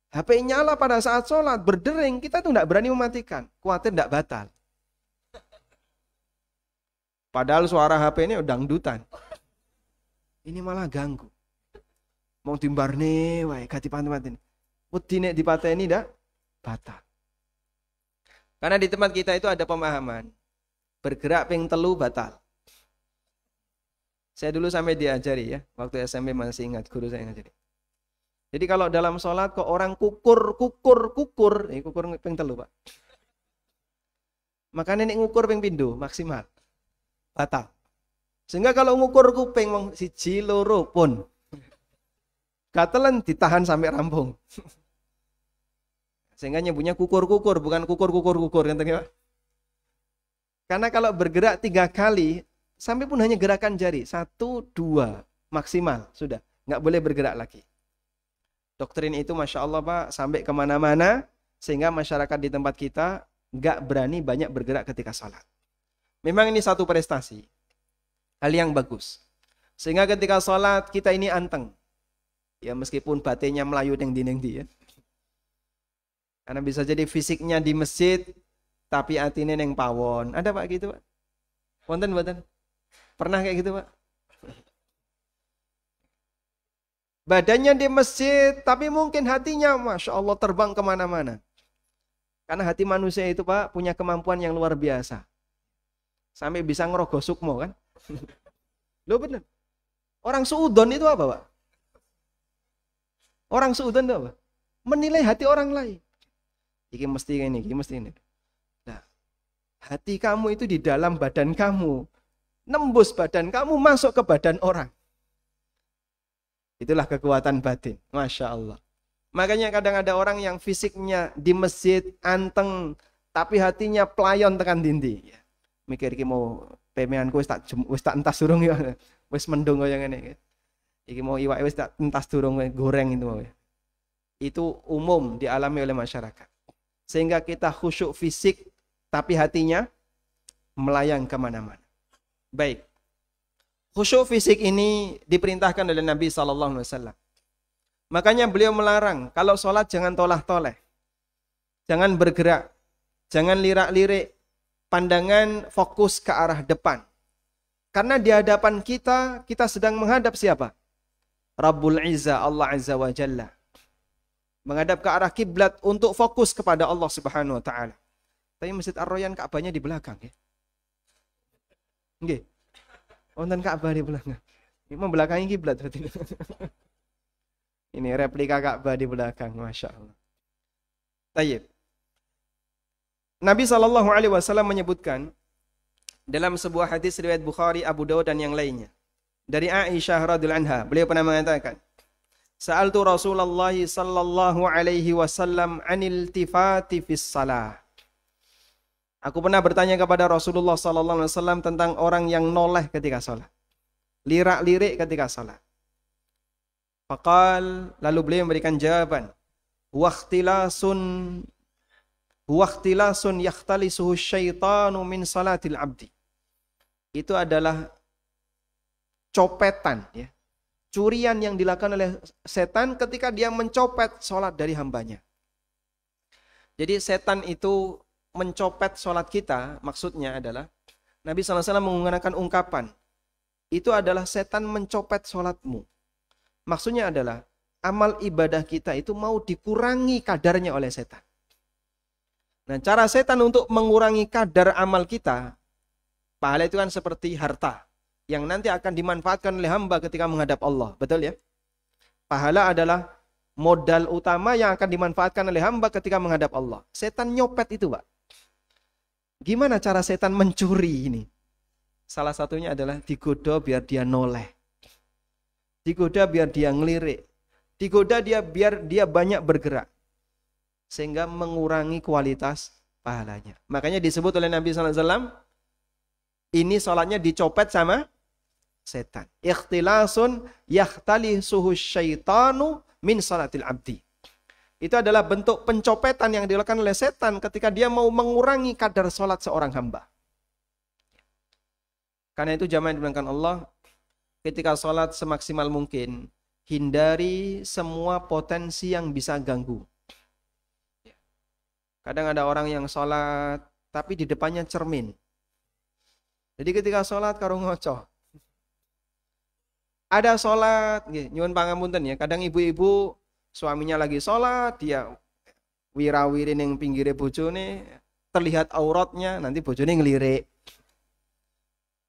[SPEAKER 1] HP nyala pada saat sholat, berdering, kita tuh enggak berani mematikan. Khawatir enggak batal. Padahal suara HP ini udah dangdutan. Ini malah ganggu. Mau dimbarne, wae gati pantu-pantu. Wedine dipateni enggak batal. Karena di tempat kita itu ada pemahaman. Bergerak ping telu batal. Saya dulu sampai diajari ya, waktu SMP masih ingat guru saya ngajari. Jadi kalau dalam sholat kok orang kukur, ini kukur ping telu Pak. Makanya nek ngukur ping pindho maksimal. Batal. Sehingga kalau ngukur kuping wong siji loro pun gatelan ditahan sampai rampung. Sehingga nyebutnya kukur-kukur bukan kukur ngeten ya Pak. Karena kalau bergerak 3 kali sampai pun hanya gerakan jari 1 2 maksimal sudah nggak boleh bergerak lagi. Doktrin itu Masya Allah Pak sampai kemana-mana sehingga masyarakat di tempat kita nggak berani banyak bergerak ketika sholat. Memang ini satu prestasi, hal yang bagus. Sehingga ketika sholat kita ini anteng, ya meskipun batinnya melayu neng-di ya. Karena bisa jadi fisiknya di masjid, tapi hatinya neng pawon. Ada Pak gitu Pak? Wonten? Pernah kayak gitu Pak? Badannya di masjid, tapi mungkin hatinya, Masya Allah, terbang kemana-mana. Karena hati manusia itu, Pak, punya kemampuan yang luar biasa. Sampai bisa ngerogoh sukmo, kan? Loh bener. Orang suudon itu apa, Pak? Orang suudon itu apa? Menilai hati orang lain. Iki mesti ini. Nah, hati kamu itu di dalam badan kamu. Nembus badan kamu, masuk ke badan orang. Itulah kekuatan batin. Masya Allah. Makanya kadang ada orang yang fisiknya di masjid anteng, tapi hatinya pelayon tekan dindi. Mikir iki mau pemeanku wis tak entas durung ya. Wis mendung kaya ngene. Iki mau iwak wis tak entas durung goreng itu mau. Itu umum dialami oleh masyarakat. Sehingga kita khusyuk fisik tapi hatinya melayang kemana-mana. Baik. Khusyuk fisik ini diperintahkan oleh Nabi SAW. Makanya beliau melarang, kalau sholat jangan tolah-toleh. Jangan bergerak. Jangan lirak-lirik. Pandangan fokus ke arah depan. Karena di hadapan kita sedang menghadap siapa? Rabbul Izzah, Allah Azza wa Jalla. Menghadap ke arah kiblat untuk fokus kepada Allah Subhanahu wa Ta'ala. Tapi Masjid Ar-Royan Ka'bahnya di belakang ya. Nggih. Wonten Ka'bah di belakang. Ini membelakangi kiblat berarti. Ini replika Ka'bah di belakang, Masya Allah. Tayyib. Nabi SAW menyebutkan dalam sebuah hadis riwayat Bukhari, Abu Dawud dan yang lainnya. Dari Aisyah radhiyallahu anha, beliau pernah mengatakan, Sa'altu Rasulullah sallallahu alaihi wasallam anil tifati fis salah. Aku pernah bertanya kepada Rasulullah sallallahu alaihi wasallam tentang orang yang noleh ketika sholat. Lirak-lirik ketika sholat. Faqal, lalu beliau memberikan jawaban. Waqtilasun yakhtalisuhu syaitanu min salatil abdi. Itu adalah copetan ya. Curian yang dilakukan oleh setan ketika dia mencopet sholat dari hambanya. Jadi setan itu mencopet sholat kita, maksudnya adalah Nabi SAW menggunakan ungkapan itu adalah setan mencopet sholatmu. Maksudnya adalah amal ibadah kita itu mau dikurangi kadarnya oleh setan. Nah, cara setan untuk mengurangi kadar amal kita, pahala itu kan seperti harta yang nanti akan dimanfaatkan oleh hamba ketika menghadap Allah, betul ya? Pahala adalah modal utama yang akan dimanfaatkan oleh hamba ketika menghadap Allah. Setan nyopet itu, Pak. Gimana cara setan mencuri ini? Salah satunya adalah digoda biar dia noleh. Digoda biar dia ngelirik. Digoda dia biar dia banyak bergerak. Sehingga mengurangi kualitas pahalanya. Makanya disebut oleh Nabi SAW, ini sholatnya dicopet sama setan. Ikhtilasun yakhtalisuhu syaitanu min salatil abdi. Itu adalah bentuk pencopetan yang dilakukan oleh setan ketika dia mau mengurangi kadar sholat seorang hamba. Karena itu jamaah yang dimuliakan Allah, ketika sholat semaksimal mungkin, hindari semua potensi yang bisa ganggu. Kadang ada orang yang sholat, tapi di depannya cermin. Jadi ketika sholat karo ngocoh. Ada sholat, nyuwun pangapunten ya, kadang ibu-ibu suaminya lagi sholat, dia wirawiri ning pinggire bojone, terlihat auratnya, nanti bojone ngelirik.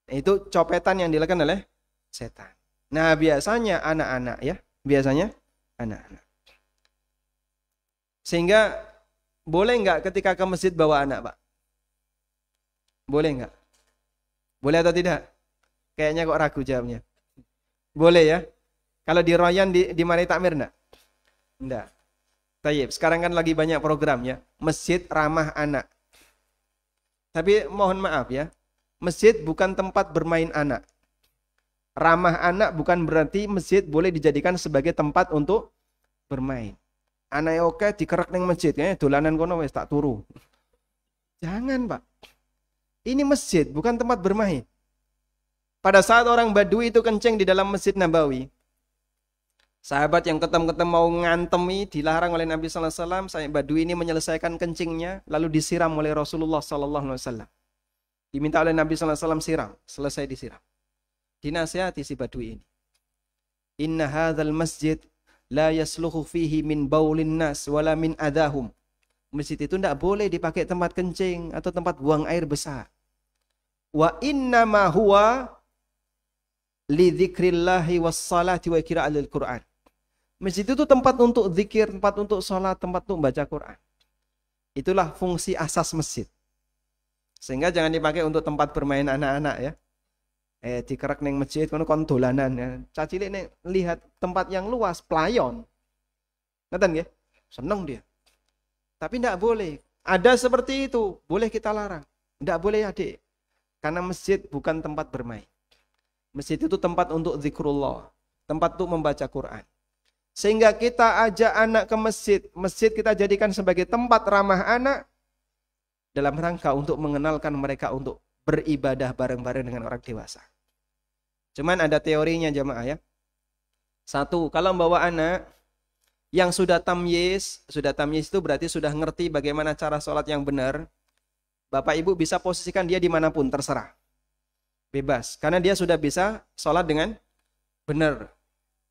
[SPEAKER 1] Itu copetan yang dilakukan oleh setan. Nah, biasanya anak-anak ya, biasanya anak-anak. Sehingga boleh nggak ketika ke masjid bawa anak, Pak? Boleh nggak? Boleh atau tidak? Kayaknya kok ragu jawabnya. Boleh ya? Kalau di Royan di Mari Takmir enggak? Enggak. Tayyib. Sekarang kan lagi banyak program ya. Masjid ramah anak. Tapi mohon maaf ya. Masjid bukan tempat bermain anak. Ramah anak bukan berarti masjid boleh dijadikan sebagai tempat untuk bermain. Anak oke dikerek neng masjid ya, dolanan kono wis tak turu. Jangan, Pak. Ini masjid bukan tempat bermain. Pada saat orang Badui itu kencing di dalam Masjid Nabawi, sahabat yang ketem-ketem mau ngantemi dilarang oleh Nabi sallallahu alaihi wasallam. Saya Badui ini menyelesaikan kencingnya lalu disiram oleh Rasulullah sallallahu alaihi wasallam. Diminta oleh Nabi sallallahu alaihi wasallam siram, selesai disiram. Dinasihati si Badui ini. Inna hadzal masjid la yasluhu fihi min baulin nas wala min adahum. Masjid itu tidak boleh dipakai tempat kencing atau tempat buang air besar. Wa inna ma huwa li dzikrillahi wassalati wa qira'atil Qur'an. Masjid itu tempat untuk zikir, tempat untuk sholat, tempat untuk baca Quran. Itulah fungsi asas masjid. Sehingga jangan dipakai untuk tempat bermain anak-anak ya. Dikerek neng masjid kono kon dolanan ya. Cacilik nek lihat tempat yang luas, playon. Ngeten nggih? Seneng dia. Tapi tidak boleh. Ada seperti itu, boleh kita larang. Tidak boleh adik. Karena masjid bukan tempat bermain. Masjid itu tempat untuk zikrullah, tempat untuk membaca Quran. Sehingga kita ajak anak ke masjid, masjid kita jadikan sebagai tempat ramah anak dalam rangka untuk mengenalkan mereka untuk beribadah bareng-bareng dengan orang dewasa. Cuman ada teorinya jamaah ya. Satu, kalau membawa anak yang sudah tamyiz itu berarti sudah ngerti bagaimana cara sholat yang benar. Bapak ibu bisa posisikan dia dimanapun terserah. Bebas, karena dia sudah bisa sholat dengan benar.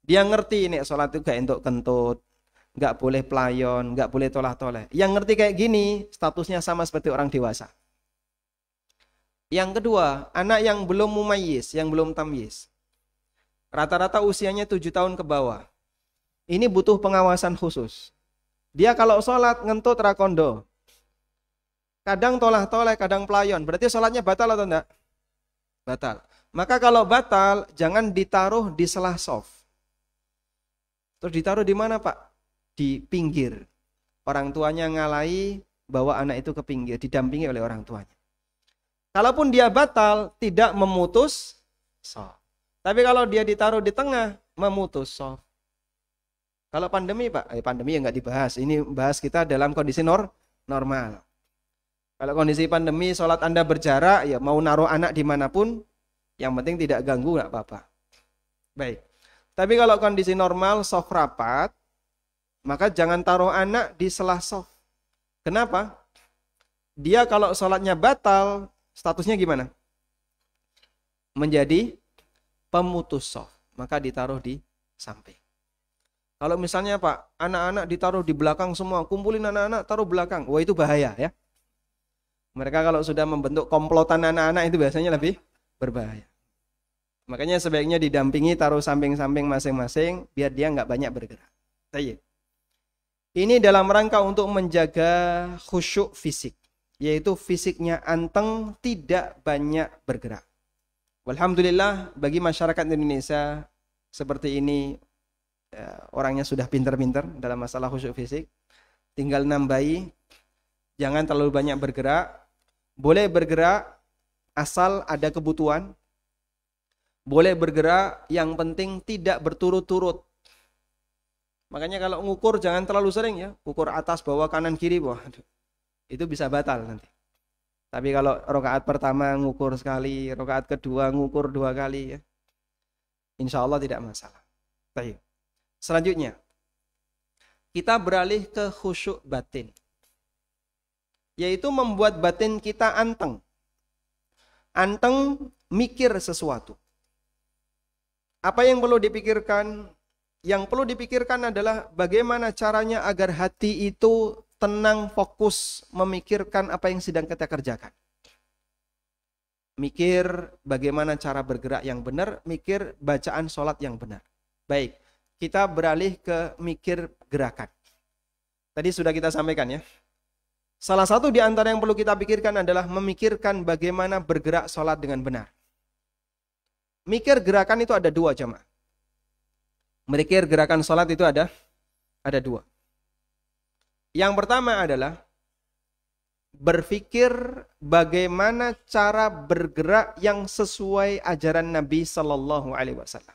[SPEAKER 1] Dia ngerti nih sholat itu gak entuk kentut, gak boleh pelayon, gak boleh tolah-toleh. Yang ngerti kayak gini, statusnya sama seperti orang dewasa. Yang kedua, anak yang belum mumayyiz, yang belum tamyiz. Rata-rata usianya 7 tahun ke bawah. Ini butuh pengawasan khusus. Dia kalau sholat ngentut rakondo. Kadang tolah-toleh, kadang pelayon. Berarti sholatnya batal atau enggak? Batal. Maka kalau batal, jangan ditaruh di sela soft. Terus ditaruh di mana, Pak? Di pinggir. Orang tuanya ngalahi bawa anak itu ke pinggir, didampingi oleh orang tuanya. Kalaupun dia batal, tidak memutus soft. Tapi kalau dia ditaruh di tengah, memutus soft. Kalau pandemi, Pak, pandemi ya nggak dibahas. Ini bahas kita dalam kondisi normal. Kalau kondisi pandemi, sholat Anda berjarak, ya mau naruh anak dimanapun, yang penting tidak ganggu, nggak apa-apa. Baik. Tapi kalau kondisi normal, soft rapat, maka jangan taruh anak di sela soft. Kenapa? Dia kalau sholatnya batal, statusnya gimana? Menjadi pemutus soft. Maka ditaruh di samping. Kalau misalnya Pak, anak-anak ditaruh di belakang semua, kumpulin anak-anak, taruh belakang. Wah itu bahaya ya. Mereka kalau sudah membentuk komplotan anak-anak itu biasanya lebih berbahaya. Makanya sebaiknya didampingi, taruh samping-samping masing-masing, biar dia nggak banyak bergerak. Ini dalam rangka untuk menjaga khusyuk fisik. Yaitu fisiknya anteng, tidak banyak bergerak. Alhamdulillah bagi masyarakat Indonesia seperti ini, orangnya sudah pintar-pintar dalam masalah khusyuk fisik. Tinggal nambahi, jangan terlalu banyak bergerak. Boleh bergerak asal ada kebutuhan. Boleh bergerak, yang penting tidak berturut-turut. Makanya kalau ngukur jangan terlalu sering ya. Ukur atas, bawah, kanan, kiri, bawah. Itu bisa batal nanti. Tapi kalau rakaat pertama ngukur sekali, rakaat kedua ngukur 2 kali ya. Insya Allah tidak masalah. Baik. Selanjutnya, kita beralih ke khusyuk batin. Yaitu membuat batin kita anteng. Anteng mikir sesuatu. Apa yang perlu dipikirkan? Yang perlu dipikirkan adalah bagaimana caranya agar hati itu tenang, fokus, memikirkan apa yang sedang kita kerjakan. Mikir bagaimana cara bergerak yang benar, mikir bacaan sholat yang benar. Baik, kita beralih ke mikir gerakan. Tadi sudah kita sampaikan ya. Salah satu di antara yang perlu kita pikirkan adalah memikirkan bagaimana bergerak sholat dengan benar. Mikir gerakan itu ada dua jemaah. Mikir gerakan sholat itu ada dua. Yang pertama adalah berpikir bagaimana cara bergerak yang sesuai ajaran Nabi Sallallahu Alaihi Wasallam.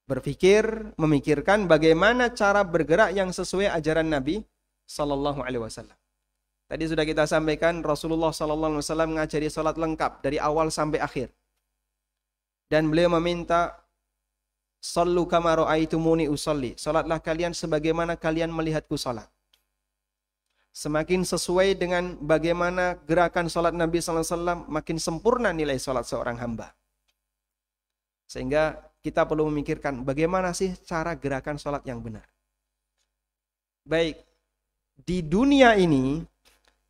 [SPEAKER 1] Berpikir, memikirkan bagaimana cara bergerak yang sesuai ajaran Nabi Sallallahu Alaihi Wasallam. Tadi sudah kita sampaikan Rasulullah Sallallahu Alaihi Wasallam mengajari salat lengkap dari awal sampai akhir. Dan beliau meminta, "Sallu kama ra'aitumuni usalli." Salatlah kalian sebagaimana kalian melihatku salat. Semakin sesuai dengan bagaimana gerakan salat Nabi Sallallahu Alaihi Wasallam, makin sempurna nilai salat seorang hamba. Sehingga kita perlu memikirkan bagaimana sih cara gerakan sholat yang benar. Baik, di dunia ini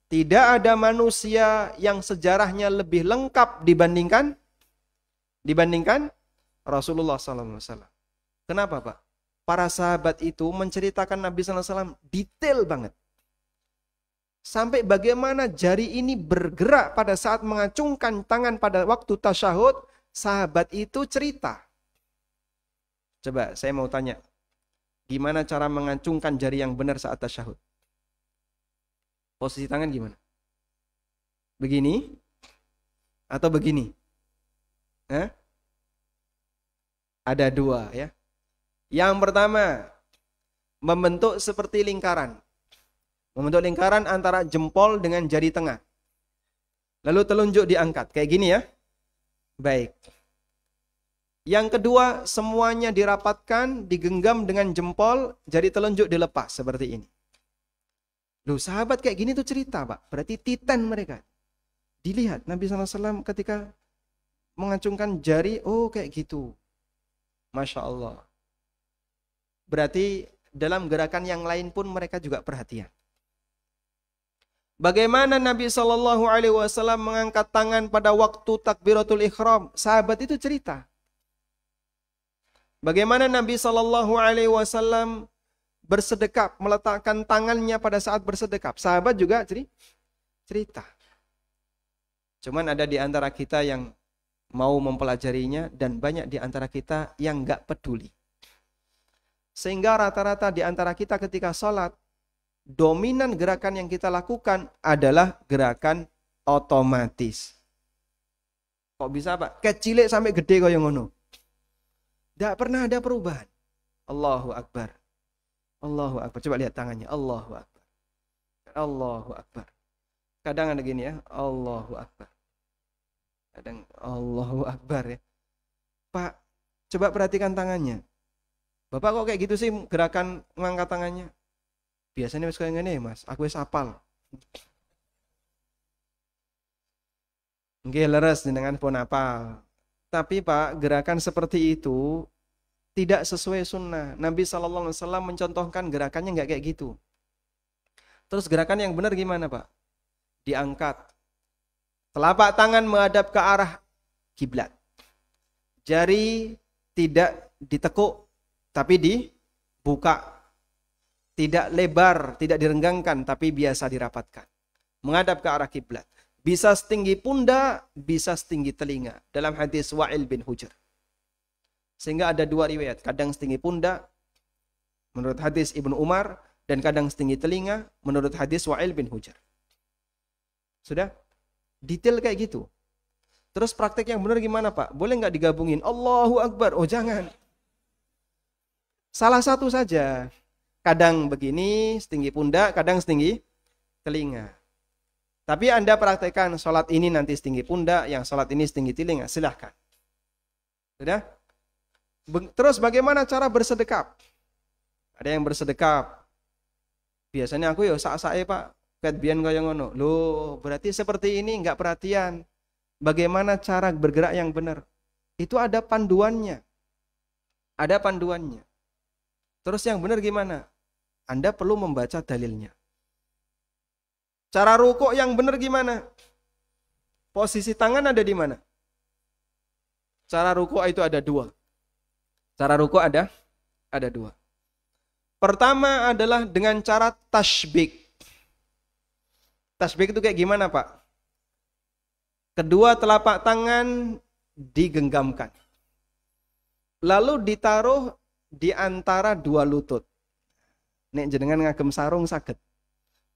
[SPEAKER 1] tidak ada manusia yang sejarahnya lebih lengkap dibandingkan Rasulullah SAW. Kenapa Pak? Para sahabat itu menceritakan Nabi SAW detail banget. Sampai bagaimana jari ini bergerak pada saat mengacungkan tangan pada waktu tasyahud, sahabat itu cerita. Coba saya mau tanya, gimana cara mengacungkan jari yang benar saat tasyahud? Posisi tangan gimana? Begini? Atau begini? Ada dua ya. Yang pertama, membentuk seperti lingkaran. Membentuk lingkaran antara jempol dengan jari tengah. Lalu telunjuk diangkat. Kayak gini ya. Baik. Yang kedua, semuanya dirapatkan, digenggam dengan jempol, jari telunjuk dilepas seperti ini. Loh, sahabat kayak gini tuh cerita, Pak. Berarti titan mereka. Dilihat Nabi SAW ketika mengacungkan jari, oh kayak gitu. Masya Allah. Berarti dalam gerakan yang lain pun mereka juga perhatian. Bagaimana Nabi SAW mengangkat tangan pada waktu takbiratul ihram? Sahabat itu cerita. Bagaimana Nabi SAW bersedekap, meletakkan tangannya pada saat bersedekap. Sahabat juga cerita. Cuman ada di antara kita yang mau mempelajarinya dan banyak di antara kita yang nggak peduli. Sehingga rata-rata di antara kita ketika sholat, dominan gerakan yang kita lakukan adalah gerakan otomatis. Kok bisa Pak? Kecil sampai gede kaya ngono. Tidak pernah ada perubahan. Allahu Akbar. Allahu Akbar. Coba lihat tangannya. Allahu Akbar. Allahu Akbar. Kadang ada gini ya. Allahu Akbar. Kadang Allahu Akbar ya. Pak, coba perhatikan tangannya. Bapak kok kayak gitu sih gerakan mengangkat tangannya? Biasanya mas kayak gini Mas. Aku wis hafal. Nggih leres dengan pun apal. Tapi Pak, gerakan seperti itu tidak sesuai sunnah. Nabi SAW mencontohkan gerakannya nggak kayak gitu. Terus gerakan yang benar gimana Pak? Diangkat. Telapak tangan menghadap ke arah kiblat. Jari tidak ditekuk, tapi dibuka. Tidak lebar, tidak direnggangkan, tapi biasa dirapatkan. Menghadap ke arah kiblat. Bisa setinggi pundak, bisa setinggi telinga. Dalam hadis Wa'il bin Hujr. Sehingga ada dua riwayat. Kadang setinggi pundak, menurut hadis Ibnu Umar. Dan kadang setinggi telinga, menurut hadis Wa'il bin Hujr. Sudah? Detail kayak gitu. Terus praktek yang benar gimana Pak? Boleh nggak digabungin? Allahu Akbar. Oh jangan. Salah satu saja. Kadang begini, setinggi pundak, kadang setinggi telinga. Tapi Anda praktekkan sholat ini nanti setinggi pundak, yang sholat ini setinggi telinga, silahkan. Sudah? Terus bagaimana cara bersedekap? Ada yang bersedekap. Biasanya aku ya sak-sake Pak, ket biyen kaya ngono. Loh, berarti seperti ini enggak perhatian. Bagaimana cara bergerak yang benar? Itu ada panduannya. Ada panduannya. Terus yang benar gimana? Anda perlu membaca dalilnya. Cara rukuk yang benar gimana? Posisi tangan ada di mana? Cara rukuk itu ada dua. Cara rukuk ada dua. Pertama adalah dengan cara tasbik. Tasbik itu kayak gimana, Pak? Kedua telapak tangan digenggamkan. Lalu ditaruh di antara dua lutut. Nek jenengan ngagem sarung saged.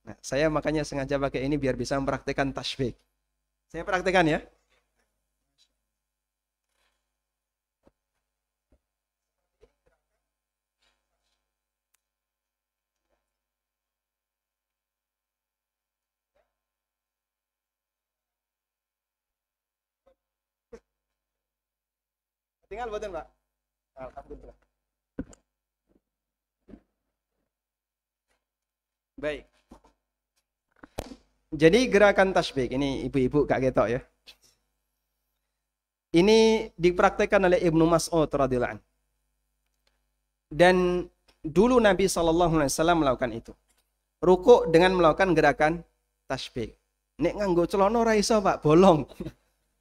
[SPEAKER 1] Nah, saya makanya sengaja pakai ini biar bisa mempraktikkan tasbih. Saya praktekkan ya. Tinggal buatin, Pak. Alhamdulillah. Baik. Jadi gerakan tasbih ini ibu-ibu gak ketok ya. Ini dipraktekkan oleh Ibnu Mas'ud radhiyallahu anhu. Dan dulu Nabi SAW melakukan itu. Rukuk dengan melakukan gerakan tasbih. Nek nganggo celana ora iso, Pak, bolong.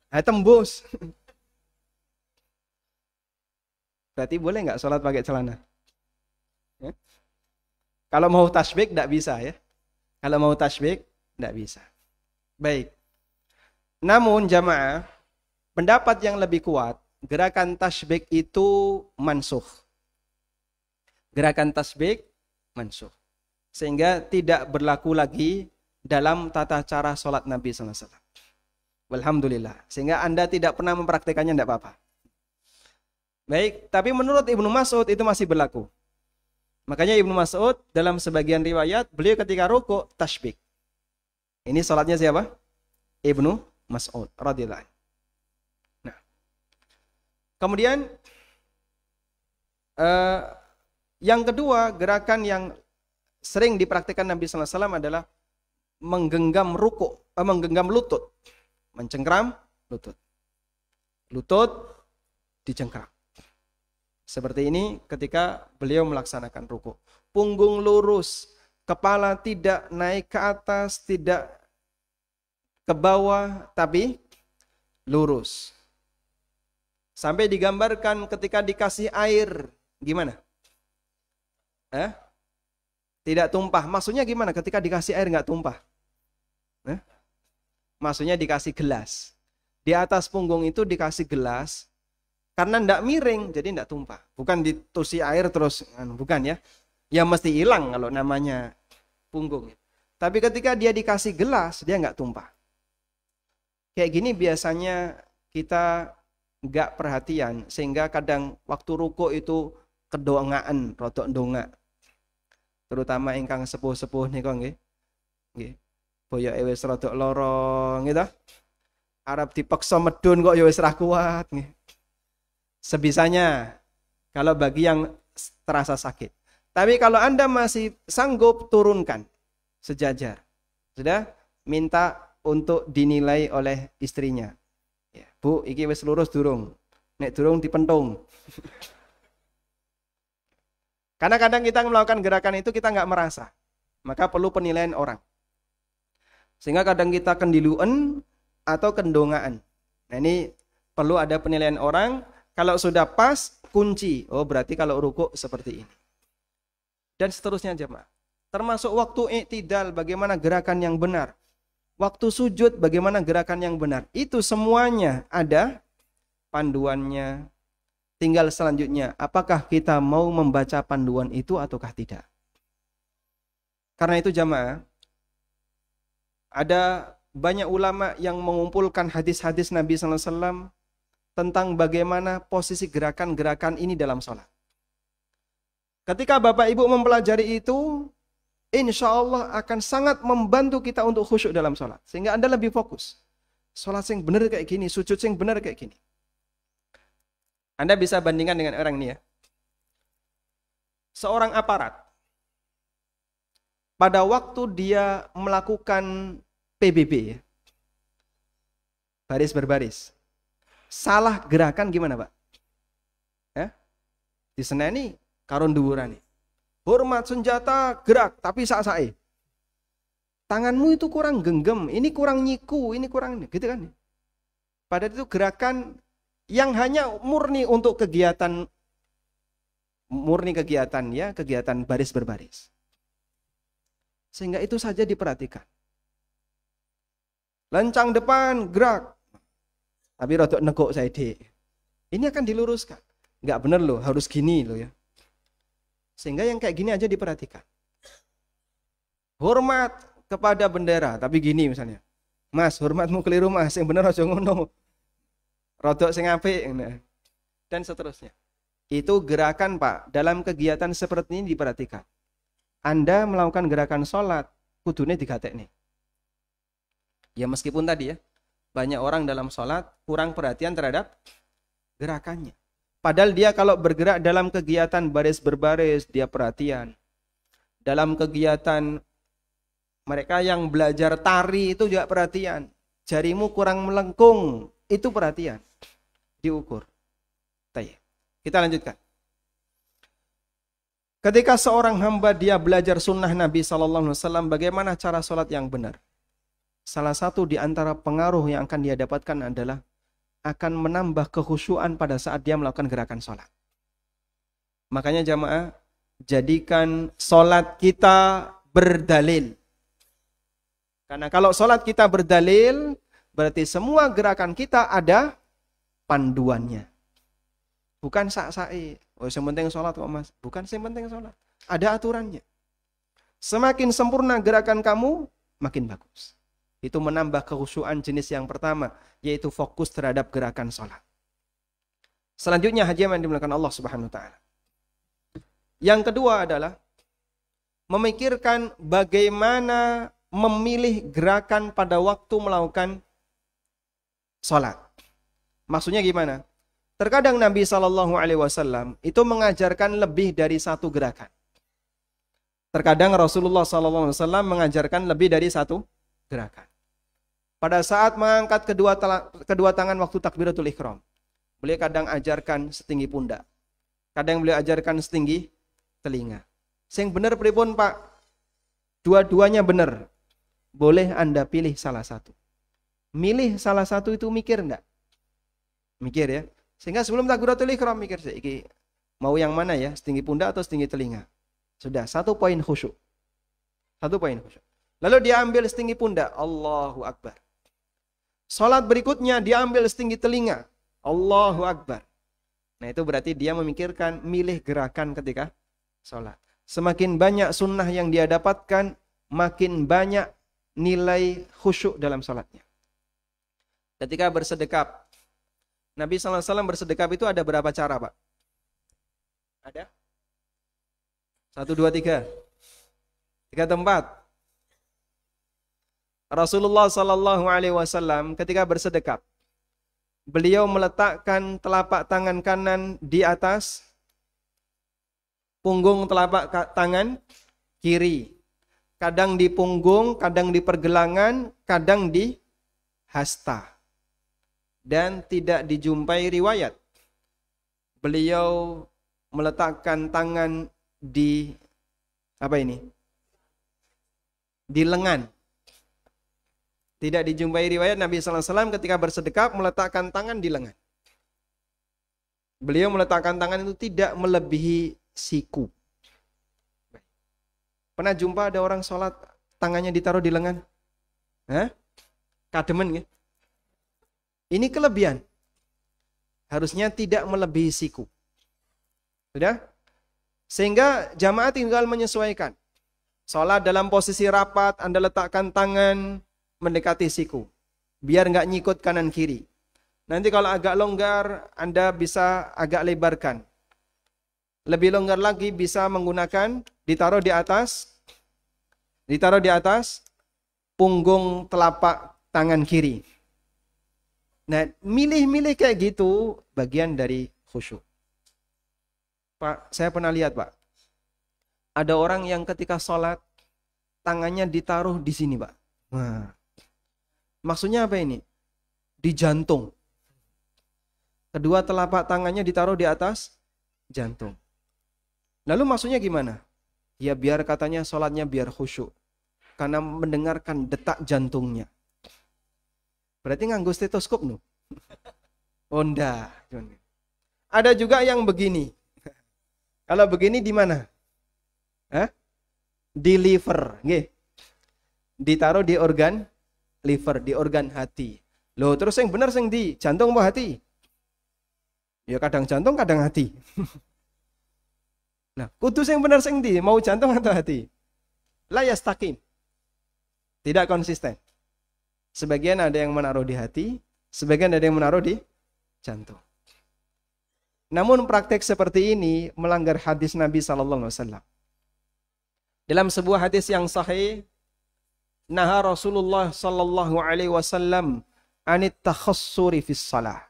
[SPEAKER 1] Ha tembus. Berarti boleh nggak sholat pakai celana? Ya? Kalau mau tasbih nggak bisa ya. Kalau mau tasbih nggak bisa. Baik. Namun jamaah, pendapat yang lebih kuat, gerakan tasbih itu mansukh. Gerakan tasbih mansukh. Sehingga tidak berlaku lagi dalam tata cara sholat Nabi SAW. Alhamdulillah. Sehingga Anda tidak pernah mempraktekannya, tidak apa-apa. Baik, tapi menurut Ibnu Mas'ud itu masih berlaku. Makanya Ibnu Mas'ud dalam sebagian riwayat, beliau ketika rukuk tasbih. Ini sholatnya siapa? Ibnu Mas'ud radhiyallahu anhu. Nah, kemudian yang kedua, gerakan yang sering dipraktikkan Nabi SAW adalah menggenggam rukuk, menggenggam lutut, mencengkram lutut, lutut dicengkram. Seperti ini ketika beliau melaksanakan rukuk. Punggung lurus, kepala tidak naik ke atas, tidak ke bawah, tapi lurus. Sampai digambarkan ketika dikasih air, gimana? Tidak tumpah. Maksudnya gimana ketika dikasih air nggak tumpah? Maksudnya dikasih gelas. Di atas punggung itu dikasih gelas. Karena ndak miring, jadi ndak tumpah. Bukan ditusi air terus, bukan ya. Ya mesti hilang kalau namanya punggung. Tapi ketika dia dikasih gelas, dia nggak tumpah. Kayak gini biasanya kita nggak perhatian, sehingga kadang waktu ruku itu kedongaan, rotok ndongak. Terutama ingkang sepuh-sepuh nih kok nggih. Nggih. Boyoke wis rodok loro gitu. Arep dipaksa medun kok ya wis ra kuat nggih. Sebisanya kalau bagi yang terasa sakit. Tapi kalau Anda masih sanggup, turunkan sejajar. Sudah minta untuk dinilai oleh istrinya. Ya, Bu, iki wis lurus durung. Nek durung dipentung. Karena kadang kita melakukan gerakan itu kita nggak merasa. Maka perlu penilaian orang. Sehingga kadang kita kendiluan atau kendongaan. Nah ini perlu ada penilaian orang. Kalau sudah pas, kunci. Oh berarti kalau rukuk seperti ini. Dan seterusnya jemaah. Termasuk waktu i'tidal, bagaimana gerakan yang benar. Waktu sujud, bagaimana gerakan yang benar. Itu semuanya ada panduannya. Tinggal selanjutnya, apakah kita mau membaca panduan itu ataukah tidak. Karena itu jemaah, ada banyak ulama yang mengumpulkan hadis-hadis Nabi SAW tentang bagaimana posisi gerakan-gerakan ini dalam sholat. Ketika Bapak Ibu mempelajari itu, insya Allah akan sangat membantu kita untuk khusyuk dalam sholat. Sehingga Anda lebih fokus. Sholat yang benar kayak gini, sujud yang benar kayak gini. Anda bisa bandingkan dengan orang ini ya. Seorang aparat. Pada waktu dia melakukan PBB ya. Baris berbaris. Salah gerakan gimana Pak? Diseneni karun dhuwurane. Hormat senjata gerak tapi sak-sake. Tanganmu itu kurang genggam, ini kurang nyiku, ini kurang gitu kan. Padahal itu gerakan yang hanya murni untuk kegiatan murni kegiatan ya, kegiatan baris berbaris. Sehingga itu saja diperhatikan. Lancang depan, gerak. Tapi rodok negok saya dek. Ini akan diluruskan. Enggak benar loh, harus gini loh ya. Sehingga yang kayak gini aja diperhatikan. Hormat kepada bendera, tapi gini misalnya. Mas, hormatmu keliru mas, yang benar aja ngono. Rodok sing apik dan seterusnya. Itu gerakan Pak, dalam kegiatan seperti ini diperhatikan. Anda melakukan gerakan sholat, kudune digatekne. Ya meskipun tadi ya, banyak orang dalam sholat kurang perhatian terhadap gerakannya. Padahal dia kalau bergerak dalam kegiatan baris berbaris, dia perhatian. Dalam kegiatan mereka yang belajar tari itu juga perhatian. Jarimu kurang melengkung, itu perhatian. Diukur. Kita lanjutkan. Ketika seorang hamba dia belajar sunnah Nabi SAW, bagaimana cara sholat yang benar? Salah satu di antara pengaruh yang akan dia dapatkan adalah akan menambah kekhusyuan pada saat dia melakukan gerakan sholat. Makanya jamaah, jadikan sholat kita berdalil. Karena kalau sholat kita berdalil, berarti semua gerakan kita ada panduannya. Bukan sak-sa'i. Oh, yang penting sholat kok mas. Bukan yang penting sholat. Ada aturannya. Semakin sempurna gerakan kamu, makin bagus. Itu menambah kekhusyuan jenis yang pertama, yaitu fokus terhadap gerakan sholat. Selanjutnya haji yang dimuliakan Allah Subhanahu wa taala. Yang kedua adalah memikirkan bagaimana memilih gerakan pada waktu melakukan sholat. Maksudnya gimana? Terkadang Nabi SAW itu mengajarkan lebih dari satu gerakan. Terkadang Rasulullah SAW mengajarkan lebih dari satu gerakan. Pada saat mengangkat kedua tangan waktu takbiratul ihram, beliau kadang ajarkan setinggi pundak. Kadang beliau ajarkan setinggi telinga. Sing bener pripun Pak? Dua-duanya bener. Boleh Anda pilih salah satu. Milih salah satu itu mikir enggak? Mikir ya. Sehingga sebelum takbiratul ihram mikir iki mau yang mana ya? Setinggi pundak atau setinggi telinga? Sudah, 1 poin khusyuk. 1 poin khusyuk. Lalu dia ambil setinggi pundak, Allahu Akbar. Salat berikutnya dia ambil setinggi telinga, Allahu Akbar. Nah itu berarti dia memikirkan milih gerakan ketika salat. Semakin banyak sunnah yang dia dapatkan, makin banyak nilai khusyuk dalam salatnya. Ketika bersedekap, Nabi SAW bersedekap itu ada berapa cara, Pak? Ada? 1, 2, 3. 3 tempat. Rasulullah SAW ketika bersedekap, beliau meletakkan telapak tangan kanan di atas punggung telapak tangan kiri. Kadang di punggung, kadang di pergelangan, kadang di hasta. Dan tidak dijumpai riwayat beliau meletakkan tangan di di lengan. Tidak dijumpai riwayat Nabi SAW ketika bersedekap meletakkan tangan di lengan. Beliau meletakkan tangan itu tidak melebihi siku. Pernah jumpa ada orang sholat tangannya ditaruh di lengan? Hah? Kademen ya? Ini kelebihan. Harusnya tidak melebihi siku. Sudah? Sehingga jamaah tinggal menyesuaikan. Sholat dalam posisi rapat, Anda letakkan tangan mendekati siku. Biar nggak nyikut kanan kiri. Nanti kalau agak longgar, Anda bisa agak lebarkan. Lebih longgar lagi bisa menggunakan ditaruh di atas punggung telapak tangan kiri. Nah, milih-milih kayak gitu bagian dari khusyuk. Pak, saya pernah lihat, Pak. Ada orang yang ketika sholat tangannya ditaruh di sini, Pak. Nah, maksudnya apa ini? Di jantung. Kedua telapak tangannya ditaruh di atas jantung. Lalu maksudnya gimana? Ya biar katanya sholatnya biar khusyuk. Karena mendengarkan detak jantungnya. Berarti nganggo stetoskop no? Oh enggak. Ada juga yang begini. Kalau begini di mana? Hah? Di liver, nggih. Ditaruh di organ liver, di organ hati. Loh, terus yang benar sing di jantung apa hati? Ya kadang jantung, kadang hati. Nah, kudu yang benar sing di, mau jantung atau hati? La yastaqim. Tidak konsisten. Sebagian ada yang menaruh di hati, sebagian ada yang menaruh di jantung. Namun praktek seperti ini melanggar hadis Nabi SAW. Dalam sebuah hadis yang sahih, naha Rasulullah SAW anit takhassuri fis salah.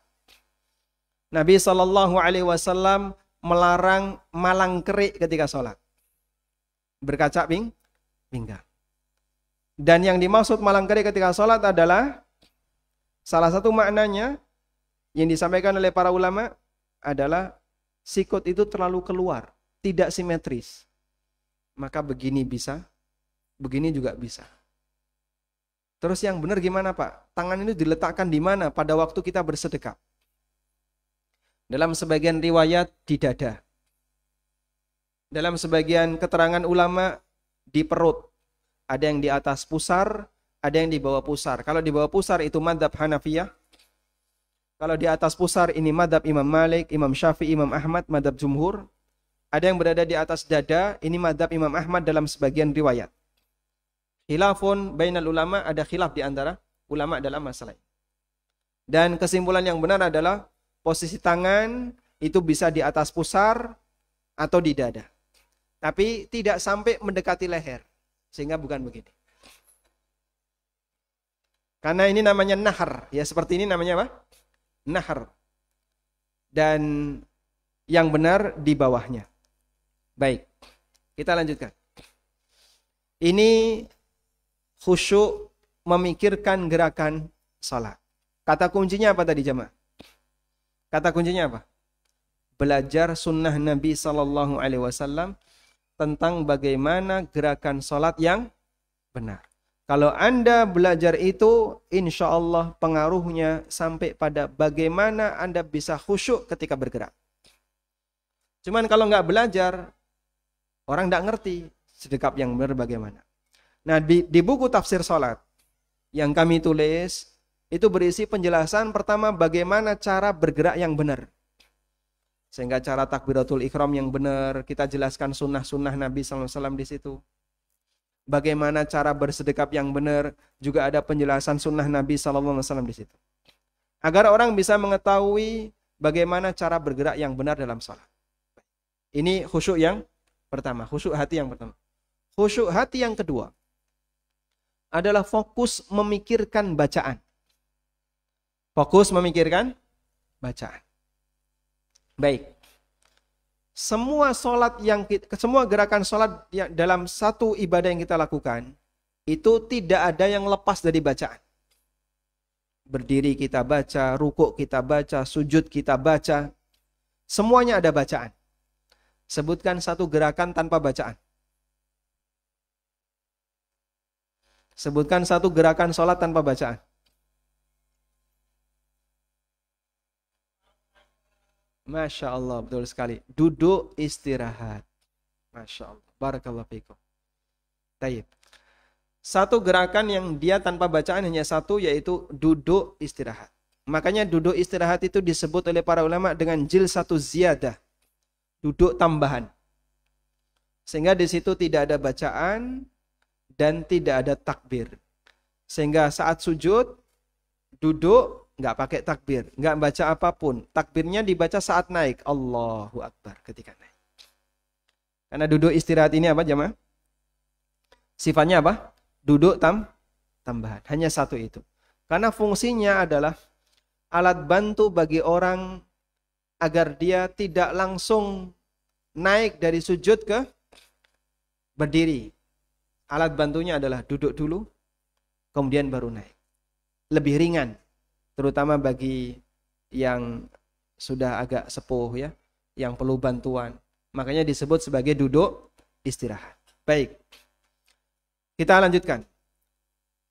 [SPEAKER 1] Nabi SAW melarang malang kerik ketika sholat. Berkaca pinggang. Dan yang dimaksud malang kerik ketika sholat adalah salah satu maknanya yang disampaikan oleh para ulama adalah sikut itu terlalu keluar, tidak simetris. Maka begini bisa, begini juga bisa. Terus yang benar gimana Pak? Tangan itu diletakkan di mana pada waktu kita bersedekap? Dalam sebagian riwayat di dada. Dalam sebagian keterangan ulama di perut. Ada yang di atas pusar, ada yang di bawah pusar. Kalau di bawah pusar itu madzhab Hanafiyah. Kalau di atas pusar ini madzhab Imam Malik, Imam Syafi'i, Imam Ahmad, madzhab jumhur. Ada yang berada di atas dada, ini madzhab Imam Ahmad dalam sebagian riwayat. Khilafun bainal ulama, ada khilaf di antara ulama dalam masalah ini. Dan kesimpulan yang benar adalah posisi tangan itu bisa di atas pusar atau di dada. Tapi tidak sampai mendekati leher. Sehingga bukan begini. Karena ini namanya nahar. Ya seperti ini namanya apa? Nahar. Dan yang benar di bawahnya. Baik. Kita lanjutkan. Ini khusyuk memikirkan gerakan salat. Kata kuncinya apa tadi jemaah? Kata kuncinya apa? Belajar sunnah Nabi SAW tentang bagaimana gerakan salat yang benar. Kalau Anda belajar itu, insya Allah pengaruhnya sampai pada bagaimana Anda bisa khusyuk ketika bergerak. Cuman kalau nggak belajar, orang nggak ngerti sedekap yang benar bagaimana. Nah, di buku tafsir salat yang kami tulis, itu berisi penjelasan pertama bagaimana cara bergerak yang benar. Sehingga cara takbiratul ikhram yang benar, kita jelaskan sunnah-sunnah Nabi SAW di situ. Bagaimana cara bersedekap yang benar, juga ada penjelasan sunnah Nabi SAW di situ. Agar orang bisa mengetahui bagaimana cara bergerak yang benar dalam salat. Ini khusyuk yang pertama, khusyuk hati yang pertama. Khusyuk hati yang kedua adalah fokus memikirkan bacaan. Fokus memikirkan bacaan. Baik. Semua gerakan salat yang dalam satu ibadah yang kita lakukan itu tidak ada yang lepas dari bacaan. Berdiri kita baca, rukuk kita baca, sujud kita baca, semuanya ada bacaan. Sebutkan satu gerakan tanpa bacaan. Sebutkan satu gerakan salat tanpa bacaan. Masya Allah, betul sekali. Duduk istirahat. Masya Allah. Barakallahu fikum. Taib. Satu gerakan yang dia tanpa bacaan hanya satu, yaitu duduk istirahat. Makanya duduk istirahat itu disebut oleh para ulama dengan jilsatu ziyadah. Duduk tambahan. Sehingga di situ tidak ada bacaan dan tidak ada takbir. Sehingga saat sujud, duduk, nggak pakai takbir, nggak baca apapun. Takbirnya dibaca saat naik. Allahu Akbar ketika naik. Karena duduk istirahat ini apa jemaah? Sifatnya apa? Duduk tambahan. Hanya satu itu. Karena fungsinya adalah alat bantu bagi orang agar dia tidak langsung naik dari sujud ke berdiri. Alat bantunya adalah duduk dulu, kemudian baru naik. Lebih ringan. Terutama bagi yang sudah agak sepuh ya, yang perlu bantuan. Makanya disebut sebagai duduk istirahat. Baik. Kita lanjutkan.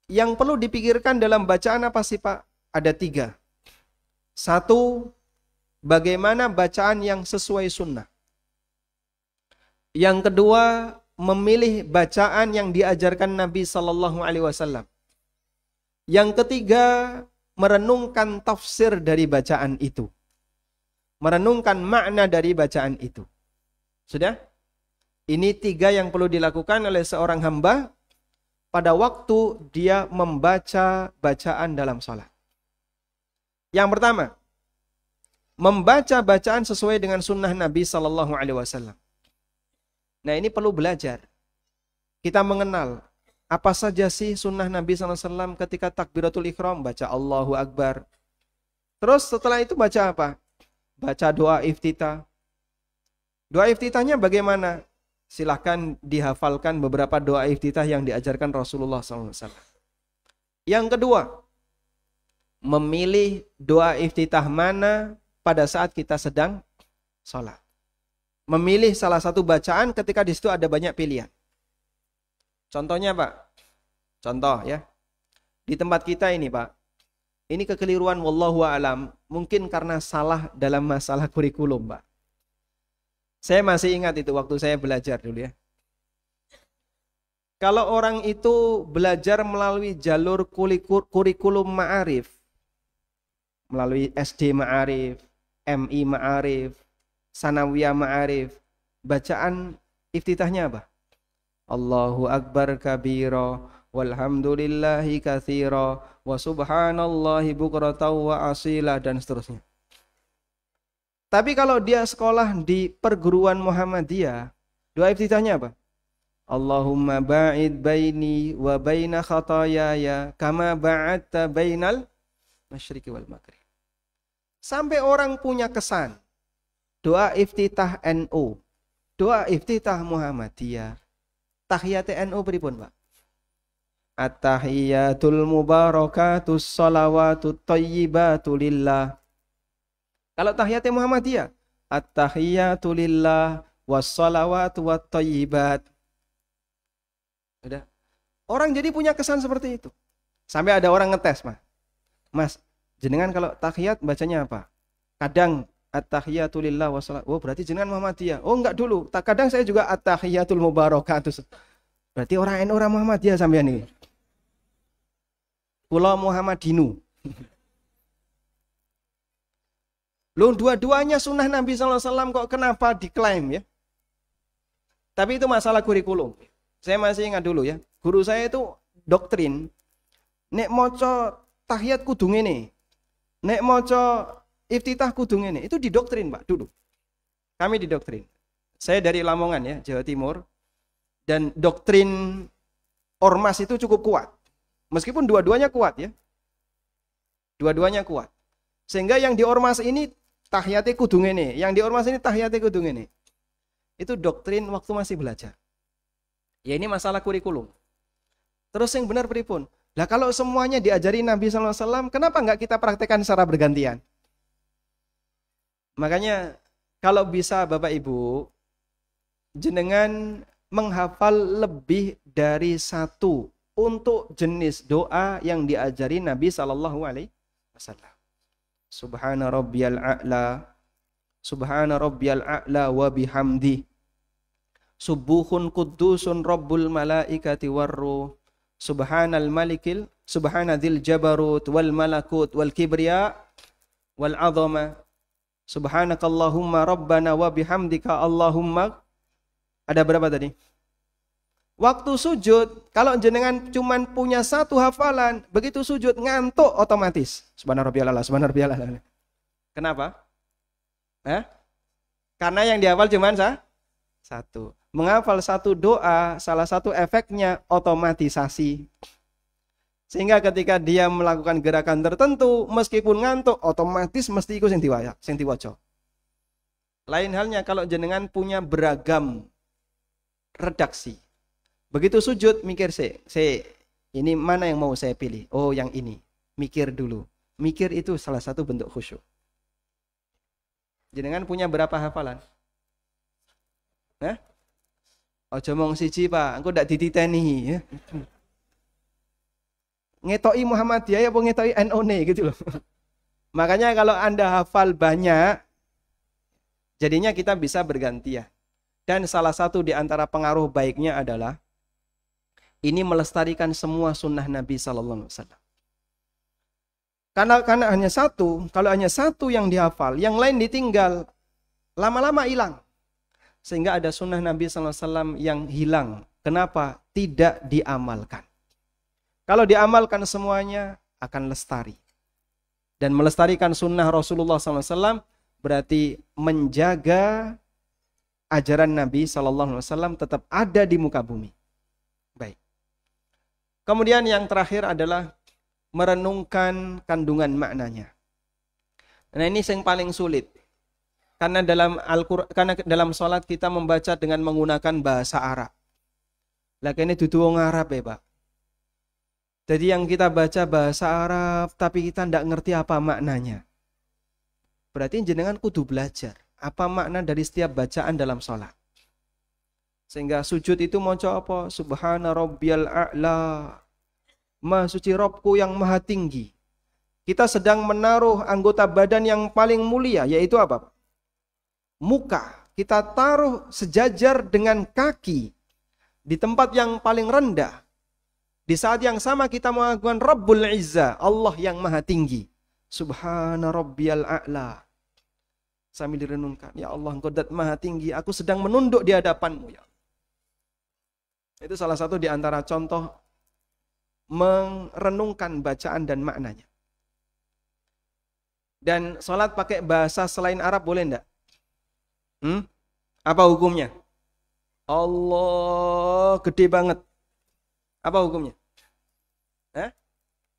[SPEAKER 1] Yang perlu dipikirkan dalam bacaan apa sih Pak? Ada 3. 1, bagaimana bacaan yang sesuai sunnah. Yang kedua, memilih bacaan yang diajarkan Nabi sallallahu alaihi wasallam. Yang ketiga, merenungkan tafsir dari bacaan itu. Merenungkan makna dari bacaan itu. Sudah? Ini 3 yang perlu dilakukan oleh seorang hamba pada waktu dia membaca bacaan dalam salat. Yang pertama, membaca bacaan sesuai dengan sunnah Nabi sallallahu alaihi wasallam. Nah, ini perlu belajar. Kita mengenal apa saja sih sunnah Nabi SAW ketika takbiratul ihram, baca Allahu Akbar. Terus setelah itu baca apa? Baca doa iftitah. Doa iftitahnya bagaimana? Silahkan dihafalkan beberapa doa iftitah yang diajarkan Rasulullah SAW. Yang kedua, memilih doa iftitah mana pada saat kita sedang sholat. Memilih salah satu bacaan ketika di situ ada banyak pilihan. Contohnya Pak, contoh ya, di tempat kita ini Pak, ini kekeliruan wallahu a'lam, mungkin karena salah dalam masalah kurikulum Pak. Saya masih ingat itu waktu saya belajar dulu ya. Kalau orang itu belajar melalui jalur kurikulum ma'arif, melalui SD ma'arif, MI ma'arif, Sanawiyah ma'arif, bacaan iftitahnya apa? Allahu Akbar kabira, walhamdulillahi katsira, wa subhanallahi bukratan wa asila, dan seterusnya. Tapi kalau dia sekolah di perguruan Muhammadiyah, doa iftitahnya apa? Allahumma ba'id baini wa baina khatayaya kama ba'adta bainal masyriqi wal maghrib. Sampai orang punya kesan doa iftitah NU, doa iftitah Muhammadiyah, tahiyat NU pripun Pak? At-tahiyatul mubarakatus shalawatut thayyibatu lillah. Kalau tahiyat Muhammadiyah, at-tahiyatu lillah wassalawatu wat thayyibat. Udah. Orang jadi punya kesan seperti itu. Sampai ada orang ngetes, Mas, jenengan kalau tahiyat bacanya apa? Kadang at-tahiyatu lillah wassalam. Oh, berarti jenengan Muhammadiyah. Oh, enggak dulu. Kadang saya juga at-tahiyatul mubarakatus. Berarti orang NU orang Muhammadiyah sampean ini. Kula Muhammadinu. Loh, dua-duanya sunnah Nabi SAW kok kenapa diklaim ya? Tapi itu masalah kurikulum. Saya masih ingat dulu ya. Guru saya itu doktrin. Nek moco tahiyat kudu ngene. Nek moco iftitah kudu ngene. Itu didoktrin Pak dulu. Kami didoktrin. Saya dari Lamongan ya, Jawa Timur. Dan doktrin ormas itu cukup kuat. Meskipun dua-duanya kuat ya. Dua-duanya kuat. Sehingga yang di ormas ini tahiyate kudu ngene, yang di ormas ini tahiyate kudu ngene. Itu doktrin waktu masih belajar. Ya ini masalah kurikulum. Terus yang benar pripun? Lah kalau semuanya diajari Nabi SAW, kenapa enggak kita praktekkan secara bergantian? Makanya kalau bisa Bapak Ibu, jenengan menghafal lebih dari satu untuk jenis doa yang diajari Nabi SAW. Subhana rabbiyal a'la, subhana rabbiyal a'la wa bihamdi, subuhun kuddusun rabbul malaikati warruh, subhanal malikil, subhanadzil jabarut wal malakut wal kibriya wal azama, subhanakallahumma rabbana wa bihamdika Allahumma. Ada berapa tadi? Waktu sujud, kalau jenengan cuman punya satu hafalan, begitu sujud ngantuk otomatis. Subhanarabbiyal a'la, subhanarabbiyal a'la. Kenapa? Karena yang dihafal cuman satu. Menghafal satu doa, salah satu efeknya otomatisasi. Sehingga ketika dia melakukan gerakan tertentu, meskipun ngantuk, otomatis mesti ikut sing diwaca. Lain halnya kalau jenengan punya beragam redaksi. Begitu sujud, mikir ini mana yang mau saya pilih? Oh, yang ini. Mikir dulu. Mikir itu salah satu bentuk khusyuk. Jenengan punya berapa hafalan? Ojo mong siji Pak, engko ndak dititeni ya. Ngetoki Muhammadiyah apa ngetoki NU-ne gitu loh. Makanya kalau Anda hafal banyak, jadinya kita bisa bergantian. Dan salah satu di antara pengaruh baiknya adalah ini melestarikan semua sunnah Nabi Sallallahu Alaihi Wasallam. Karena hanya satu, kalau hanya satu yang dihafal, yang lain ditinggal, lama-lama hilang. Sehingga ada sunnah Nabi Sallallahu Alaihi Wasallam yang hilang. Kenapa? Tidak diamalkan. Kalau diamalkan semuanya akan lestari. Dan melestarikan sunnah Rasulullah SAW berarti menjaga ajaran Nabi SAW tetap ada di muka bumi. Baik. Kemudian yang terakhir adalah merenungkan kandungan maknanya. Nah ini yang paling sulit. Karena dalam sholat kita membaca dengan menggunakan bahasa Arab. Lah ini dudu wong Arab ya Pak. Jadi yang kita baca bahasa Arab tapi kita tidak ngerti apa maknanya. Berarti jenengan kudu belajar apa makna dari setiap bacaan dalam sholat. Sehingga sujud itu maca apa? Subhana rabbiyal a'la. Maha suci Robku yang maha tinggi. Kita sedang menaruh anggota badan yang paling mulia, yaitu apa? Muka. Kita taruh sejajar dengan kaki di tempat yang paling rendah. Di saat yang sama kita mengakukan Rabbul Izzah, Allah yang maha tinggi. Subhana rabbiyal a'la. Sambil direnungkan, ya Allah engkau dat maha tinggi, aku sedang menunduk di hadapanmu ya. Itu salah satu di antara contoh merenungkan bacaan dan maknanya. Dan sholat pakai bahasa selain Arab boleh enggak? Apa hukumnya? Allah gede banget. Apa hukumnya?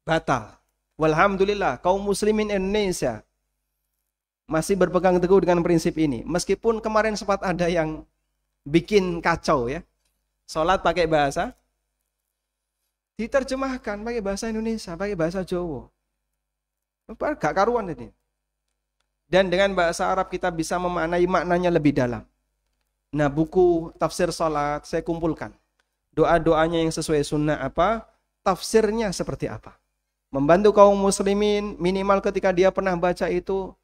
[SPEAKER 1] Batal. Walhamdulillah kaum muslimin Indonesia masih berpegang teguh dengan prinsip ini. Meskipun kemarin sempat ada yang bikin kacau ya. Sholat pakai bahasa, diterjemahkan pakai bahasa Indonesia, pakai bahasa Jawa. Gak karuan ini. Dan dengan bahasa Arab kita bisa memaknai maknanya lebih dalam. Nah buku tafsir sholat saya kumpulkan. Doa-doanya yang sesuai sunnah apa, tafsirnya seperti apa. Membantu kaum muslimin minimal ketika dia pernah baca itu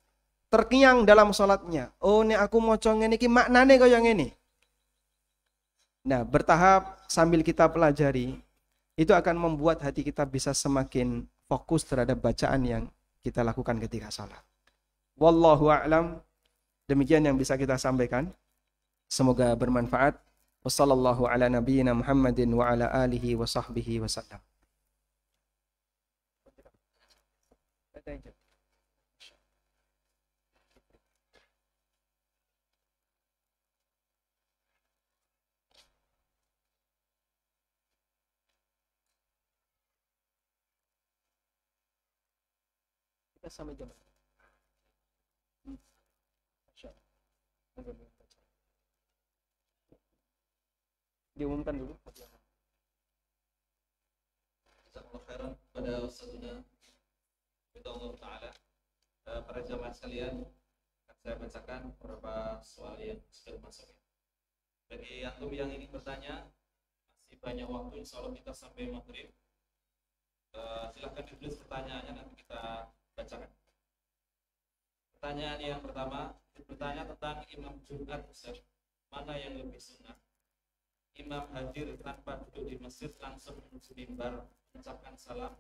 [SPEAKER 1] terkiang dalam sholatnya. Oh ini aku mau ngene iki maknane kaya ngene. Nah bertahap sambil kita pelajari itu akan membuat hati kita bisa semakin fokus terhadap bacaan yang kita lakukan ketika sholat. Wallahu a'lam. Demikian yang bisa kita sampaikan. Semoga bermanfaat. Wassallallahu ala nabiyyina Muhammadin wa ala alihi wa sahbihi wasallam. Kita sampai jam. Diumumkan dulu.
[SPEAKER 2] Jazakallahu khairan pada Ustazuna Allah Ta'ala. Para jamaah sekalian, saya bacakan beberapa soal yang sudah masuk. Bagi antum yang ingin bertanya, masih banyak waktu, insya Allah kita sampai maghrib. Silahkan ditulis pertanyaannya, nanti kita bacakan. Pertanyaan yang pertama bertanya tentang imam Jumat, Ustaz. Mana yang lebih sunnah? Imam hadir tanpa duduk di masjid langsung menuju mimbar mengucapkan salam,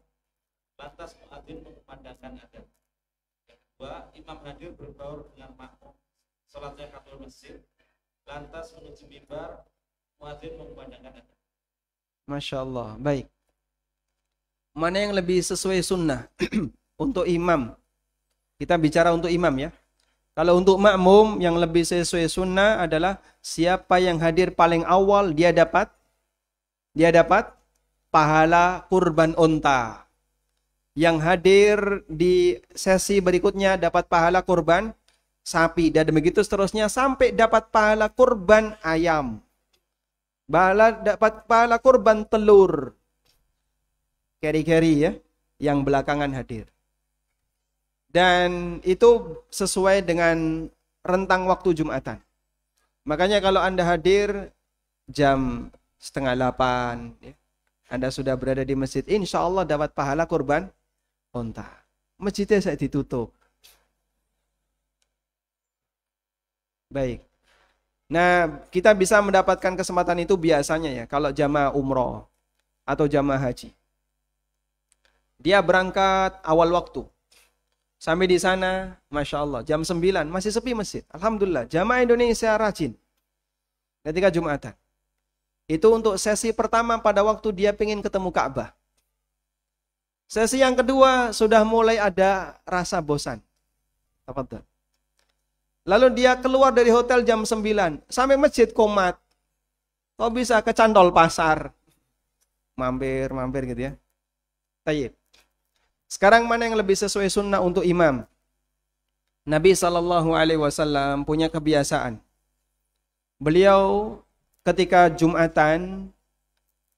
[SPEAKER 2] lantas muadzin mengumandangkan adzan. Yang kedua, imam hadir berbaur dengan makmum, salatnya katul masjid, lantas menuju mimbar, muadzin mengumandangkan adzan.
[SPEAKER 1] Masya Allah, baik. Mana yang lebih sesuai sunnah untuk imam? Kita bicara untuk imam ya. Kalau untuk makmum yang lebih sesuai sunnah adalah siapa yang hadir paling awal dia dapat pahala kurban unta. Yang hadir di sesi berikutnya dapat pahala kurban sapi dan begitu seterusnya sampai dapat pahala kurban ayam. Dapat pahala kurban telur. Keri-keri ya yang belakangan hadir. Dan itu sesuai dengan rentang waktu Jumatan. Makanya kalau Anda hadir jam 7:30, ya, Anda sudah berada di masjid, insya Allah dapat pahala kurban unta. Masjidnya saya ditutup. Baik. Nah, kita bisa mendapatkan kesempatan itu biasanya ya kalau jamaah umroh atau jamaah haji. Dia berangkat awal waktu. Sampai di sana, Masya Allah, jam 9, masih sepi masjid. Alhamdulillah, jamaah Indonesia rajin. Ketika Jumatan. Itu untuk sesi pertama pada waktu dia ingin ketemu Ka'bah. Sesi yang kedua, sudah mulai ada rasa bosan. Tafadhol. Lalu dia keluar dari hotel jam 9, sampai masjid komat. Kok bisa kecantol pasar? Mampir gitu ya. Tayyib. Sekarang mana yang lebih sesuai sunnah untuk imam? Nabi SAW punya kebiasaan. Beliau ketika Jumatan,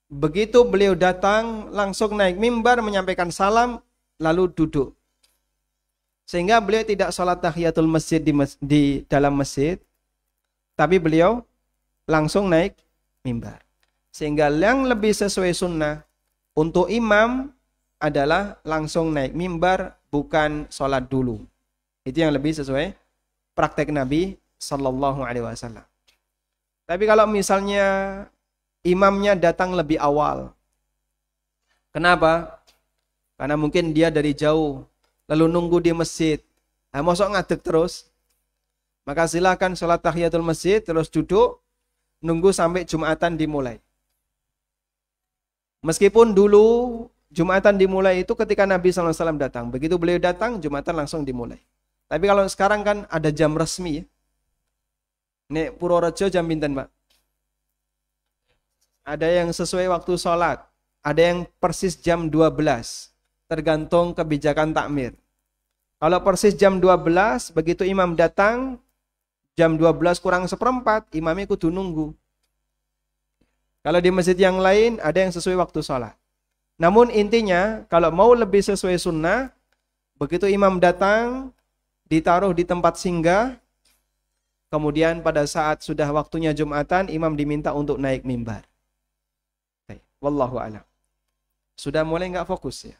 [SPEAKER 1] begitu beliau datang, langsung naik mimbar menyampaikan salam, lalu duduk. Sehingga beliau tidak sholat tahiyatul masjid di dalam masjid, tapi beliau langsung naik mimbar. Sehingga yang lebih sesuai sunnah untuk imam adalah langsung naik mimbar, bukan sholat dulu. Itu yang lebih sesuai praktek Nabi Sallallahu Alaihi Wasallam. Tapi kalau misalnya imamnya datang lebih awal, kenapa? Karena mungkin dia dari jauh, lalu nunggu di masjid. Nah, mosok ngadeg terus, maka silakan sholat tahiyatul masjid, terus duduk, nunggu sampai Jumatan dimulai. Meskipun dulu Jumatan dimulai itu ketika Nabi SAW datang. Begitu beliau datang, Jumatan langsung dimulai. Tapi kalau sekarang kan ada jam resmi ya. Nek Purworejo jam pinten, Pak? Ada yang sesuai waktu sholat. Ada yang persis jam 12. Tergantung kebijakan takmir. Kalau persis jam 12, begitu imam datang, jam 12 kurang seperempat, imamnya kudu nunggu. Kalau di masjid yang lain, ada yang sesuai waktu sholat. Namun intinya, kalau mau lebih sesuai sunnah, begitu imam datang, ditaruh di tempat singgah, kemudian pada saat sudah waktunya Jumatan, imam diminta untuk naik mimbar. Wallahu a'lam. Sudah mulai nggak fokus ya?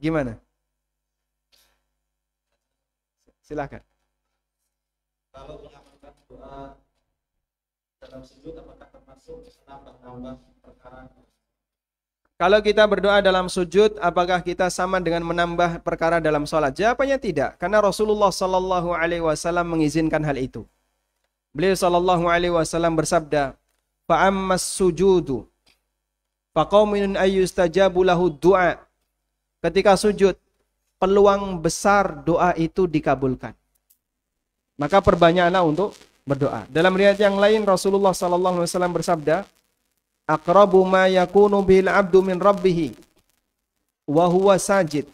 [SPEAKER 1] Gimana? Silakan.
[SPEAKER 2] Kalau mengamalkan doa dalam sujud, apakah termasuk menambah perkara?
[SPEAKER 1] Kalau kita berdoa dalam sujud, apakah kita sama dengan menambah perkara dalam sholat? Jawabannya tidak, karena Rasulullah Sallallahu Alaihi Wasallam mengizinkan hal itu. Beliau Sallallahu Alaihi Wasallam bersabda, "Fa'ammas sujudu, faqaumin ayyustajabu lahu du'a." Ketika sujud, peluang besar doa itu dikabulkan. Maka perbanyaklah untuk berdoa. Dalam riwayat yang lain, Rasulullah Sallallahu Alaihi Wasallam bersabda, aqrabu ma yakunu bil abdu min rabbih wa huwa sajid.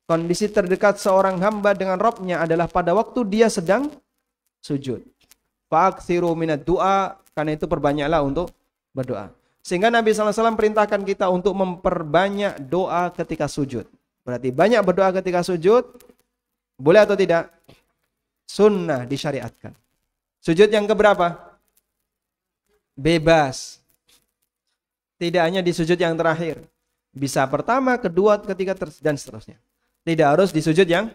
[SPEAKER 1] Kondisi terdekat seorang hamba dengan Rabbnya adalah pada waktu dia sedang sujud. Fa'aksiru minad du'a, karena itu perbanyaklah untuk berdoa. Sehingga Nabi SAW perintahkan kita untuk memperbanyak doa ketika sujud. Berarti banyak berdoa ketika sujud, boleh atau tidak? Sunnah disyariatkan. Sujud yang keberapa? Bebas. Tidak hanya di sujud yang terakhir. Bisa pertama, kedua, ketiga, dan seterusnya. Tidak harus di sujud yang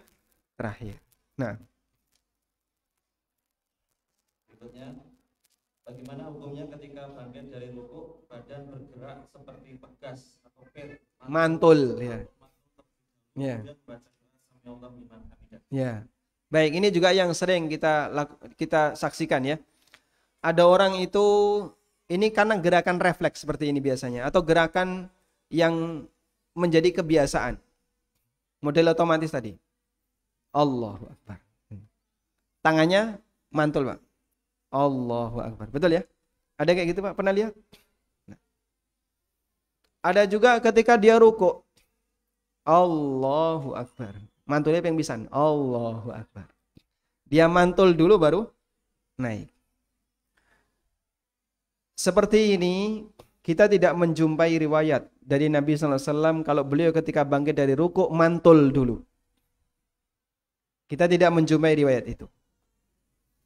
[SPEAKER 1] terakhir. Nah.
[SPEAKER 2] Berikutnya, bagaimana hukumnya ketika bangkit dari ruku, badan bergerak seperti pegas atau pir?
[SPEAKER 1] Mantul. Ya. Ya. Ya. Baik, ini juga yang sering kita saksikan ya. Ada orang itu, ini karena gerakan refleks seperti ini biasanya, atau gerakan yang menjadi kebiasaan. Model otomatis tadi. Allahu Akbar. Tangannya mantul, Pak. Allahu Akbar. Betul ya? Ada kayak gitu, Pak? Pernah lihat? Nah. Ada juga ketika dia ruku. Allahu Akbar. Mantulnya pengbisan. Allahu Akbar. Dia mantul dulu baru naik. Seperti ini, kita tidak menjumpai riwayat dari Nabi SAW kalau beliau ketika bangkit dari ruku mantul dulu. Kita tidak menjumpai riwayat itu.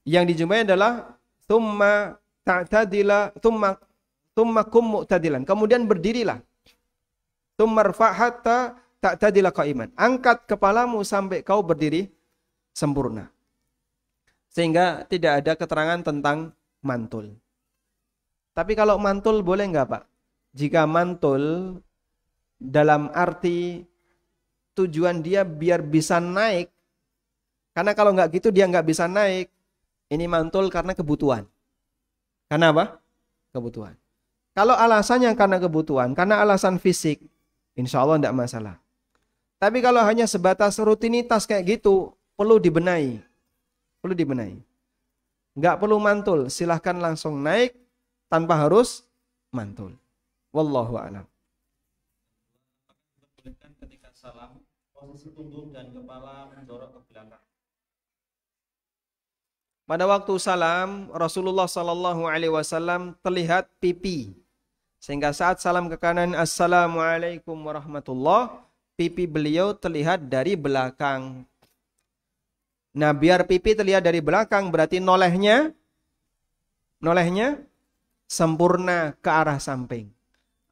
[SPEAKER 1] Yang dijumpai adalah thumma ta'tadila thumma kum mu'tadilan. Kemudian berdirilah. Thumma rfa' hatta ta'tadila qa'iman. Angkat kepalamu sampai kau berdiri sempurna. Sehingga tidak ada keterangan tentang mantul. Tapi kalau mantul boleh nggak Pak? Jika mantul dalam arti tujuan dia biar bisa naik. Karena kalau nggak gitu dia nggak bisa naik. Ini mantul karena kebutuhan. Karena apa? Kebutuhan. Kalau alasannya karena kebutuhan, karena alasan fisik, insya Allah tidak masalah. Tapi kalau hanya sebatas rutinitas kayak gitu, perlu dibenahi. Perlu dibenahi. Nggak perlu mantul, silahkan langsung naik tanpa harus mantul. Wallahu a'lam.
[SPEAKER 2] Bolehkan ketika salam, posisi punggung dan kepala mendorong ke belakang.
[SPEAKER 1] Pada waktu salam, Rasulullah Sallallahu Alaihi Wasallam terlihat pipi. Sehingga saat salam ke kanan, Assalamualaikum warahmatullah, pipi beliau terlihat dari belakang. Nah, biar pipi terlihat dari belakang berarti nolehnya sempurna ke arah samping.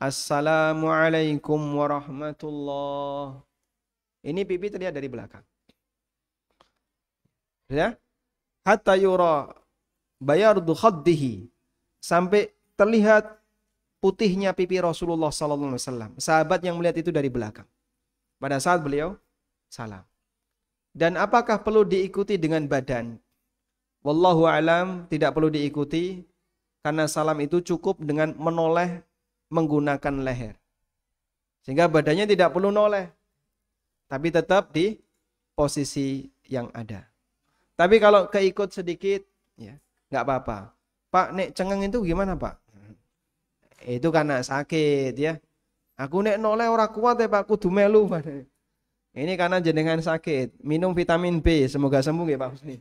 [SPEAKER 1] Assalamualaikum warahmatullah. Ini pipi terlihat dari belakang. Ya? Hatta yura bayardu khaddihi, sampai terlihat putihnya pipi Rasulullah sallallahu alaihi wasallam. Sahabat yang melihat itu dari belakang pada saat beliau salam. Dan apakah perlu diikuti dengan badan? Wallahu alam, tidak perlu diikuti karena salam itu cukup dengan menoleh menggunakan leher. Sehingga badannya tidak perlu noleh, tapi tetap di posisi yang ada. Tapi kalau keikut sedikit, ya nggak apa-apa. Pak, nek cengeng itu gimana Pak? Itu karena sakit ya. Aku nek noleh ora kuat ya Pak, kudu melu. Ini karena jenengan sakit. Minum vitamin B, semoga sembuh ya Pak Husni.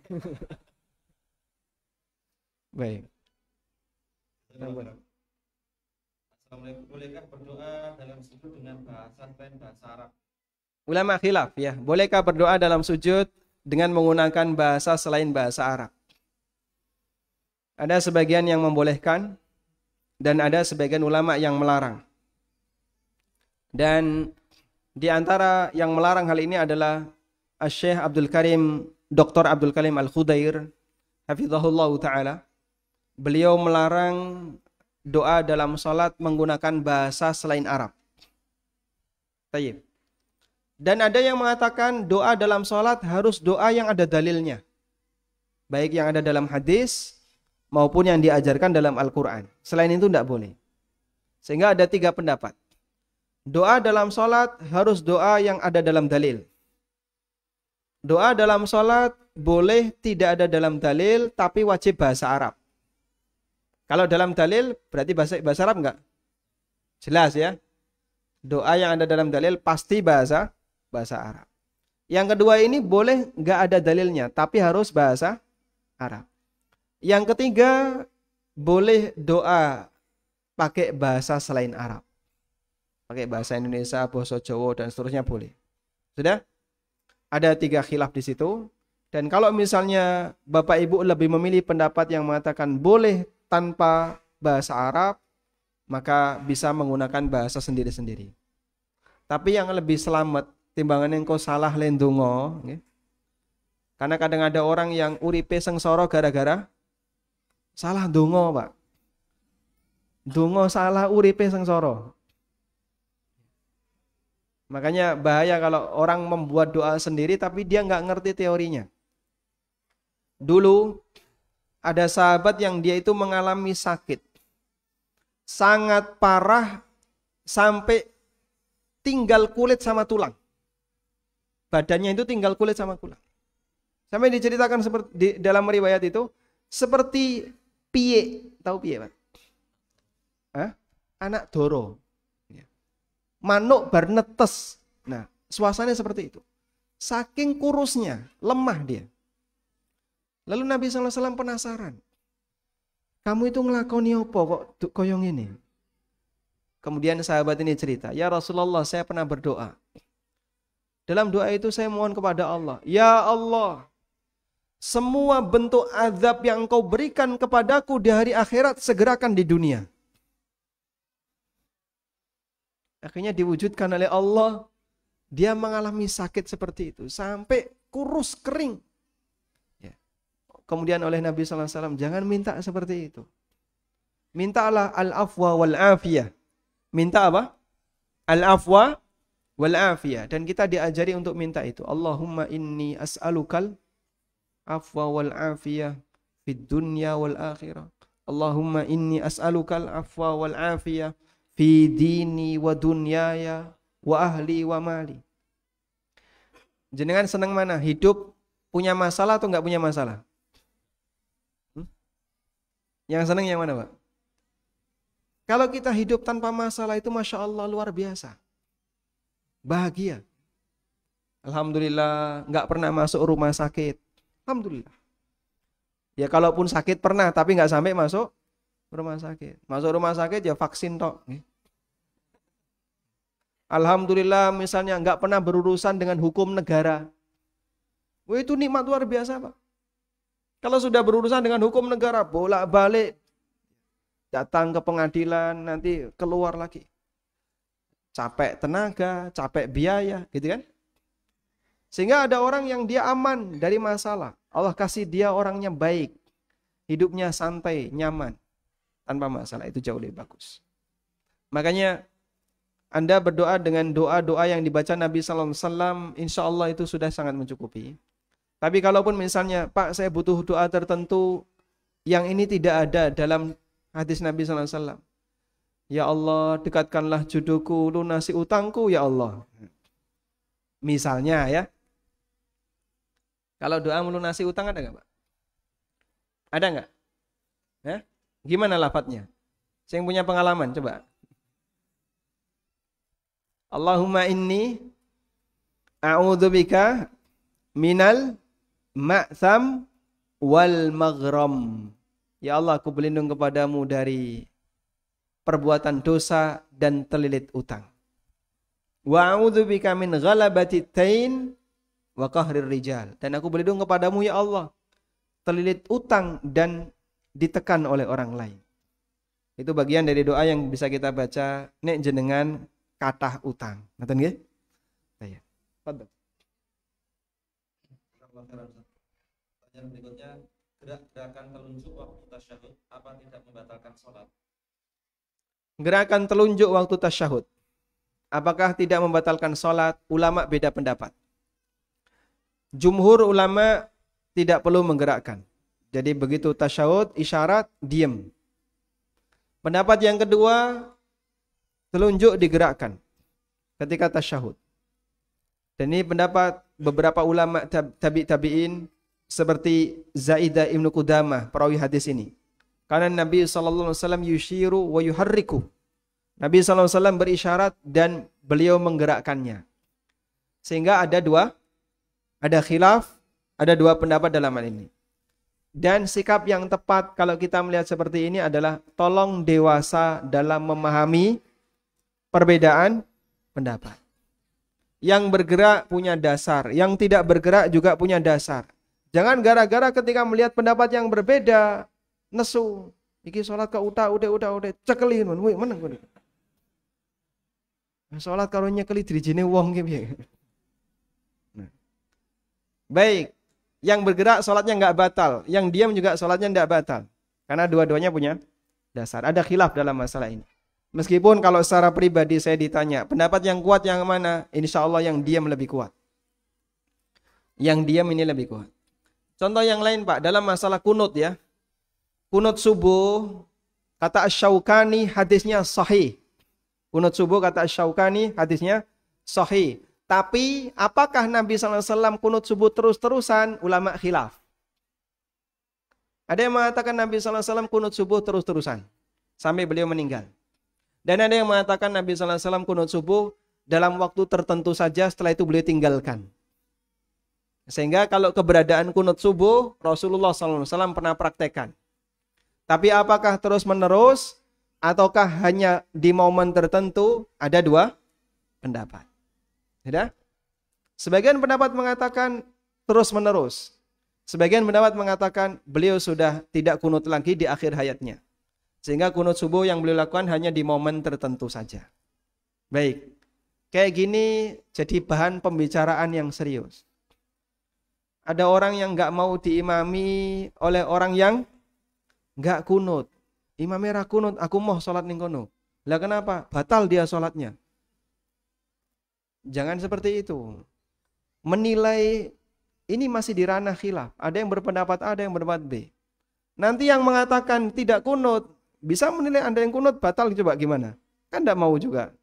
[SPEAKER 1] Baik.
[SPEAKER 2] Assalamualaikum, bolehkah berdoa dalam sujud dengan bahasa selain bahasa Arab?
[SPEAKER 1] Ulama khilaf ya, bolehkah berdoa dalam sujud dengan menggunakan bahasa selain bahasa Arab? Ada sebagian yang membolehkan dan ada sebagian ulama yang melarang. Dan di antara yang melarang hal ini adalah Syekh Abdul Karim, Dr. Abdul Karim Al-Khudair, hafizahullah ta'ala. Beliau melarang doa dalam salat menggunakan bahasa selain Arab. Tayyib. Dan ada yang mengatakan doa dalam salat harus doa yang ada dalilnya. Baik yang ada dalam hadis maupun yang diajarkan dalam Al-Quran. Selain itu tidak boleh. Sehingga ada 3 pendapat. Doa dalam salat harus doa yang ada dalam dalil. Doa dalam salat boleh tidak ada dalam dalil tapi wajib bahasa Arab. Kalau dalam dalil berarti bahasa Arab enggak? Jelas ya. Doa yang ada dalam dalil pasti bahasa Arab. Yang kedua ini boleh enggak ada dalilnya tapi harus bahasa Arab. Yang ketiga boleh doa pakai bahasa selain Arab. Pakai bahasa Indonesia, bahasa Jawa dan seterusnya boleh. Sudah? Ada 3 khilaf di situ. Dan kalau misalnya Bapak Ibu lebih memilih pendapat yang mengatakan boleh tanpa bahasa Arab, maka bisa menggunakan bahasa sendiri-sendiri. Tapi yang lebih selamat timbangan engko salah lendongo, nggih. Karena kadang ada orang yang uripe sengsara gara-gara salah dongo, Pak. Dongo salah uripe sengsara. Makanya bahaya kalau orang membuat doa sendiri tapi dia nggak ngerti teorinya. Dulu ada sahabat yang dia itu mengalami sakit. Sangat parah sampai tinggal kulit sama tulang. Badannya itu tinggal kulit sama tulang. Sampai diceritakan seperti di dalam riwayat itu seperti piye, tahu piye, Pak? Anak doro. Manuk bar netes. Nah, suasananya seperti itu. Saking kurusnya, lemah dia. Lalu Nabi SAW penasaran. Kamu itu ngelakoni apa kok koyong ini? Kemudian sahabat ini cerita, ya Rasulullah, saya pernah berdoa. Dalam doa itu saya mohon kepada Allah, ya Allah, semua bentuk azab yang engkau berikan kepadaku di hari akhirat segerakan di dunia. Akhirnya diwujudkan oleh Allah. Dia mengalami sakit seperti itu. Sampai kurus kering. Ya. kemudian oleh Nabi sallallahu alaihi wasallam. Jangan minta seperti itu. Mintalah al-afwa wal afiyah. Minta apa? Al-afwa wal afiyah. Dan kita diajari untuk minta itu. Allahumma inni as'alukal afwa wal afiyah fid dunya wal akhirah. Allahumma inni as'alukal afwa wal afiyah fi dini wa dunyaya wa ahli wa mali. Jenengan senang mana? Hidup punya masalah atau enggak punya masalah? Yang senang yang mana, Pak? Kalau kita hidup tanpa masalah itu Masya Allah luar biasa. Bahagia. Alhamdulillah enggak pernah masuk rumah sakit. Alhamdulillah. Ya kalaupun sakit pernah tapi enggak sampai masuk rumah sakit. Masuk rumah sakit ya vaksin tok. Alhamdulillah misalnya enggak pernah berurusan dengan hukum negara. Wah itu nikmat luar biasa Pak. Kalau sudah berurusan dengan hukum negara bolak-balik datang ke pengadilan nanti keluar lagi. Capek tenaga, capek biaya gitu kan. Sehingga ada orang yang dia aman dari masalah. Allah kasih dia orangnya baik. Hidupnya santai, nyaman. Tanpa masalah itu jauh lebih bagus. Makanya Anda berdoa dengan doa-doa yang dibaca Nabi sallallahu alaihi wasallam, insyaallah itu sudah sangat mencukupi. Tapi kalaupun misalnya, Pak, saya butuh doa tertentu yang ini tidak ada dalam hadis Nabi sallallahu alaihi wasallam. Ya Allah, dekatkanlah jodohku, lunasi utangku ya Allah. Misalnya ya. Kalau doa melunasi utang ada enggak, Pak? Ada enggak? Gimana lafadznya? Saya yang punya pengalaman, coba. Allahumma inni a'udzubika minal ma'tham wal maghram. Ya Allah, aku berlindung kepadamu dari perbuatan dosa dan terlilit utang. Wa a'udzubika min ghalabati tain wa qahrir rijal. Dan aku berlindung kepadamu ya Allah, terlilit utang dan ditekan oleh orang lain. Itu bagian dari doa yang bisa kita baca nek jenengan kathah utang. Ngoten nggih? Saya. Fadhil.
[SPEAKER 2] Pertanyaan berikutnya, gerakan telunjuk waktu tasyahud apa tidak membatalkan salat?
[SPEAKER 1] Gerakan telunjuk waktu tasyahud apakah tidak membatalkan salat? Ulama beda pendapat. Jumhur ulama tidak perlu menggerakkan. Jadi begitu tasyahud, isyarat, diam. Pendapat yang kedua, telunjuk digerakkan ketika tasyahud. Dan ini pendapat beberapa ulama tabi'in seperti Zaidah Ibnu Qudamah, perawi hadis ini. Karena Nabi sallallahu alaihi wasallam yushiru wa yuharriku. Nabi sallallahu alaihi wasallam berisyarat dan beliau menggerakkannya. Sehingga ada khilaf, ada dua pendapat dalam hal ini. Dan sikap yang tepat kalau kita melihat seperti ini adalah tolong dewasa dalam memahami perbedaan pendapat. Yang bergerak punya dasar, yang tidak bergerak juga punya dasar. Jangan gara-gara ketika melihat pendapat yang berbeda, nesu. Iki sholat ke udah cekelin, wih meneng kowe. Sholat karo nyekeli dirijine wong ki piye. Baik, yang bergerak sholatnya enggak batal, yang diam juga sholatnya enggak batal. Karena dua-duanya punya dasar. Ada khilaf dalam masalah ini. Meskipun kalau secara pribadi saya ditanya, pendapat yang kuat yang mana? Insya Allah yang diam lebih kuat. Yang diam ini lebih kuat. Contoh yang lain Pak, dalam masalah kunut ya. Kunut subuh, kata Asy-Syaukani hadisnya sahih. Kunut subuh kata Asy-Syaukani hadisnya sahih. Tapi apakah Nabi SAW kunut subuh terus-terusan? Ulama khilaf. Ada yang mengatakan Nabi SAW kunut subuh terus-terusan sampai beliau meninggal. Dan ada yang mengatakan Nabi SAW kunut subuh dalam waktu tertentu saja, setelah itu beliau tinggalkan. Sehingga kalau keberadaan kunut subuh Rasulullah SAW pernah praktekkan. Tapi apakah terus menerus ataukah hanya di momen tertentu? Ada dua pendapat. Sudah? Sebagian pendapat mengatakan terus menerus. Sebagian pendapat mengatakan beliau sudah tidak kunut lagi di akhir hayatnya. Sehingga kunut subuh yang beliau lakukan hanya di momen tertentu saja. Baik. Kayak gini jadi bahan pembicaraan yang serius. Ada orang yang nggak mau diimami oleh orang yang nggak kunut. Imamnya ra kunut, aku mau sholat ning kono. Lah kenapa? Batal dia sholatnya. Jangan seperti itu. Menilai ini masih di ranah khilaf. Ada yang berpendapat A, ada yang berpendapat B. Nanti yang mengatakan tidak kunut, bisa menilai Anda yang kunut batal, coba gimana? Kan tidak mau juga.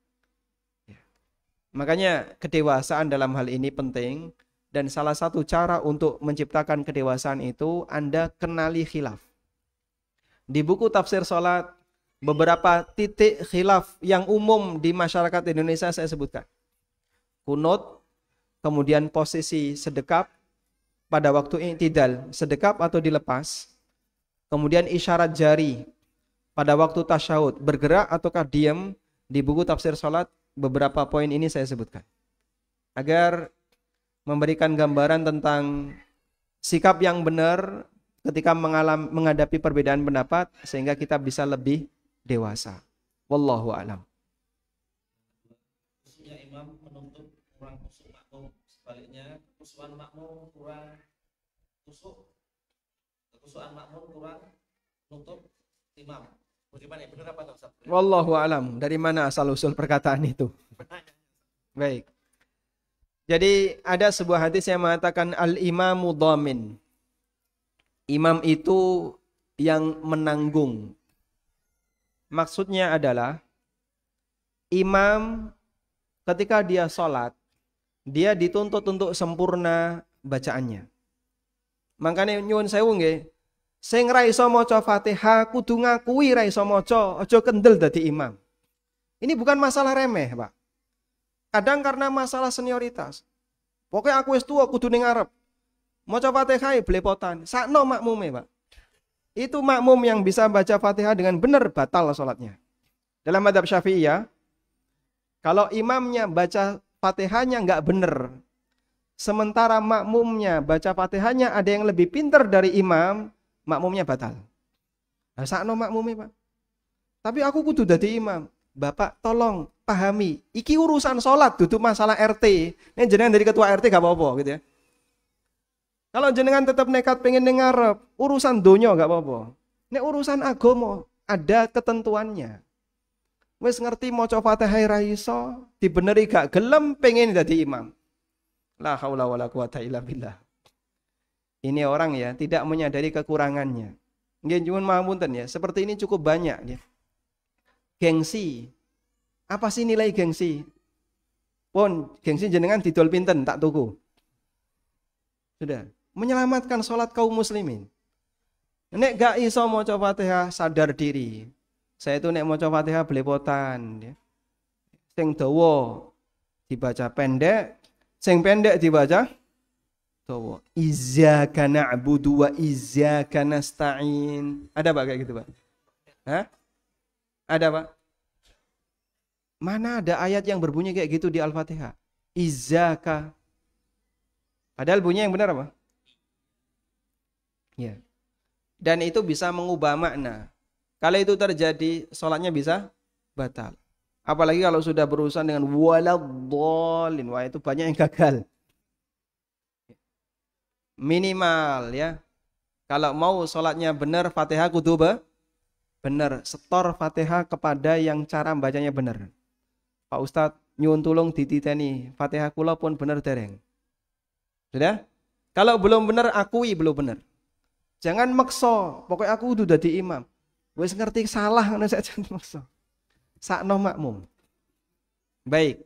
[SPEAKER 1] Makanya kedewasaan dalam hal ini penting. Dan salah satu cara untuk menciptakan kedewasaan itu Anda kenali khilaf. Di buku tafsir sholat, beberapa titik khilaf yang umum di masyarakat Indonesia saya sebutkan. Kunut, kemudian posisi sedekap pada waktu i'tidal, sedekap atau dilepas. Kemudian isyarat jari pada waktu tasyahud, bergerak ataukah diam. Di buku tafsir sholat, beberapa poin ini saya sebutkan. Agar memberikan gambaran tentang sikap yang benar ketika menghadapi perbedaan pendapat sehingga kita bisa lebih dewasa. Wallahu a'lam.
[SPEAKER 2] Khususnya imam menuntut kurang kusuk makmum, sebaliknya kekusukan makmum kurang kusuk, kekusukan makmum kurang nutup imam. Bagaimana? Benar apa Ustaz?
[SPEAKER 1] Wallahu a'lam. Dari mana asal usul perkataan itu? Baik. Jadi ada sebuah hadis yang mengatakan al-imamu dhamin. Imam itu yang menanggung. Maksudnya adalah imam ketika dia sholat, dia dituntut untuk sempurna bacaannya. Makanya nyuwun sewu nggih, sing ra iso maca Fatihah kudu ngakui ra iso maca, aja kendel dadi imam. Ini bukan masalah remeh, Pak. Kadang karena masalah senioritas. Pokoknya aku wis tuwa kudu ning ngarep. Maca Fatihah belepotan. Sakno makmume, Pak. Itu makmum yang bisa baca Fatihah dengan benar batal salatnya. Dalam mazhab Syafi'iyah, kalau imamnya baca Fatihahnya enggak benar, sementara makmumnya baca Fatihahnya ada yang lebih pintar dari imam, makmumnya batal. Lah sakno makmume, Pak. Tapi aku kudu dadi imam. Bapak tolong pahami, iki urusan sholat, duduk masalah RT. Ini jenengan dari ketua RT gak apa-apa gitu ya. Kalau jenengan tetap nekat pengen ngarep, urusan donya gak apa-apa. Ini urusan agama, ada ketentuannya. Wes ngerti maca Fatihah ra iso, dibeneri gak gelem pengen dadi imam. La haula wala quwata illa billah. Ini orang ya tidak menyadari kekurangannya. Nggih nyuwun mahapunten ya, seperti ini cukup banyak ya. Gengsi. Apa sih nilai gengsi? Pun gengsi jenengan didol pinten tak tuku. Sudah, menyelamatkan sholat kaum muslimin. Nek gak iso maca Fatihah sadar diri. Saya itu nek maca Fatihah belepotan ya. Sing dawa dibaca pendek, sing pendek dibaca dawa. Iyyaka na'budu wa iyyaka nasta'in. Ada Pak kayak gitu, Pak? Hah? Ada Pak? Mana ada ayat yang berbunyi kayak gitu di Al-Fatihah? Izzaka. Padahal bunyi yang benar apa? Ya. Dan itu bisa mengubah makna. Kalau itu terjadi, sholatnya bisa batal. Apalagi kalau sudah berurusan dengan waladhdallin. Wah, itu banyak yang gagal. Minimal ya. Kalau mau sholatnya benar, Fatihah kudu benar, setor Fatihah kepada yang cara bacanya benar. Pak Ustadz nyuwun tulung dititeni Fatihah kula pun benar dereng. Sudah? Kalau belum benar akui belum benar. Jangan maksa, pokoknya aku udah dadi imam. Wis ngerti salah ngono saja maksa. Sakno makmum. Baik.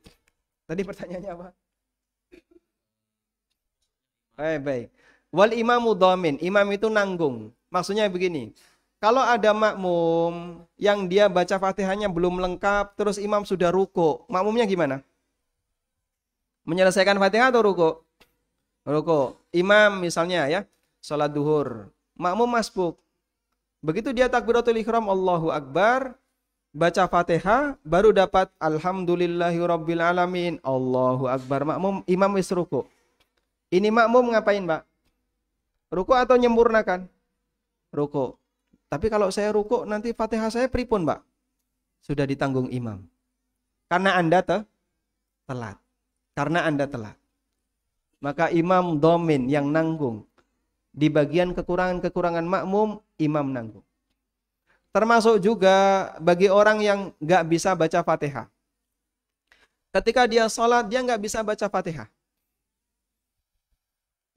[SPEAKER 1] Tadi pertanyaannya apa? Baik. Wal imamu dhamin, imam itu nanggung. Maksudnya begini. Kalau ada makmum yang dia baca Fatihahnya belum lengkap, terus imam sudah ruku, makmumnya gimana? Menyelesaikan Fatihah atau ruku? Ruku. Imam misalnya ya, sholat duhur, makmum masbuk. Begitu dia takbiratul ihram, Allahu Akbar, baca Fatihah, baru dapat Alhamdulillahirabbil alamin, Allahu Akbar, makmum, imam wis ruku. Ini makmum ngapain, Pak? Ruku atau nyempurnakan? Ruku. Tapi kalau saya ruku nanti Fatihah saya pripun, Pak? Sudah ditanggung imam. Karena Anda telat. Karena Anda telat. maka imam domin yang nanggung. Di bagian kekurangan-kekurangan makmum, imam nanggung. Termasuk juga bagi orang yang nggak bisa baca Fatihah. Ketika dia sholat, dia nggak bisa baca Fatihah.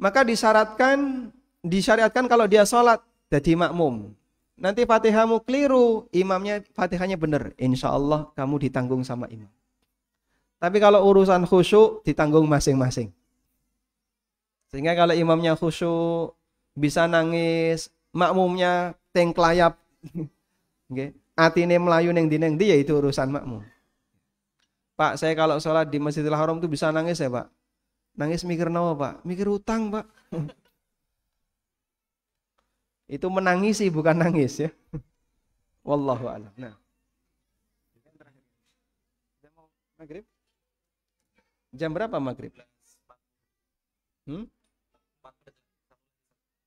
[SPEAKER 1] Maka disyariatkan kalau dia sholat, jadi makmum. Nanti Fatihahmu keliru, imamnya Fatihahnya benar. Insya Allah kamu ditanggung sama imam. Tapi kalau urusan khusyuk, ditanggung masing-masing. Sehingga kalau imamnya khusyuk, bisa nangis, makmumnya tengklayap, okay. Atine melayu neng di ya itu urusan makmum. Pak, saya kalau sholat di Masjidil Haram itu bisa nangis ya Pak? Nangis mikir nawa Pak? Mikir utang Pak. Itu menangisi bukan nangis ya. Wallahu a'lam. Nah. Maghrib? Jam berapa maghrib?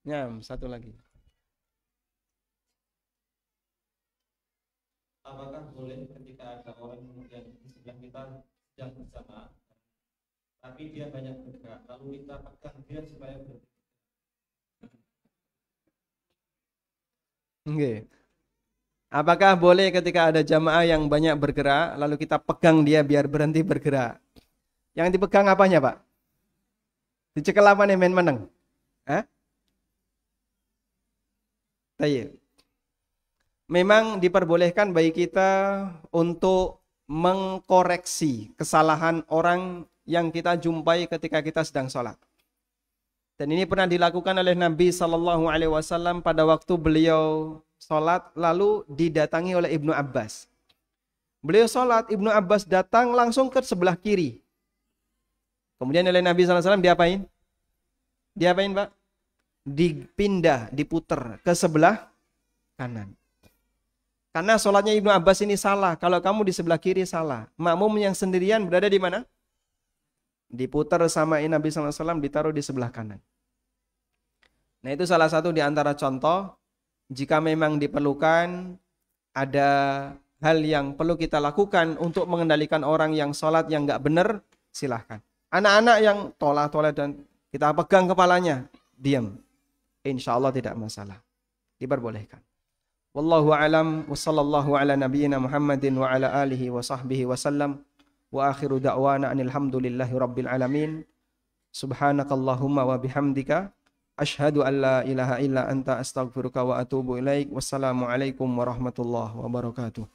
[SPEAKER 1] Ya, satu lagi.
[SPEAKER 2] Apakah boleh ketika ada orang yang di sebelah kita sedang bersama, tapi dia banyak bergerak, lalu kita pegang dia supaya berhenti?
[SPEAKER 1] Okay. Apakah boleh ketika ada jamaah yang banyak bergerak, lalu kita pegang dia biar berhenti bergerak? Yang dipegang apanya Pak? Dicekel apa nih main meneng? Hah? Tayyib. Memang diperbolehkan bagi kita untuk mengkoreksi kesalahan orang yang kita jumpai ketika kita sedang sholat. Dan ini pernah dilakukan oleh Nabi SAW pada waktu beliau sholat lalu didatangi oleh Ibnu Abbas. Beliau sholat, Ibnu Abbas datang langsung ke sebelah kiri. Kemudian oleh Nabi SAW diapain? Diapain Pak? Dipindah, diputer ke sebelah kanan. Karena sholatnya Ibnu Abbas ini salah. Kalau kamu di sebelah kiri salah. Makmum yang sendirian berada di mana? Diputar sama Nabi SAW, ditaruh di sebelah kanan. Nah itu salah satu di antara contoh. Jika memang diperlukan, ada hal yang perlu kita lakukan untuk mengendalikan orang yang sholat yang nggak benar, silahkan. Anak-anak yang tolak-tolak dan kita pegang kepalanya, diam. Insya Allah tidak masalah. Diperbolehkan. Wallahu a'lam wa sallallahu ala nabiyyina Muhammadin wa ala alihi wa sahbihi wa sallam. Wa akhiru da'wana anilhamdulillahi rabbil alamin. Subhanakallahumma wa bihamdika asyhadu an la ilaha illa anta astaghfiruka wa atubu ilaik. Wassalamu alaikum warahmatullahi wabarakatuh.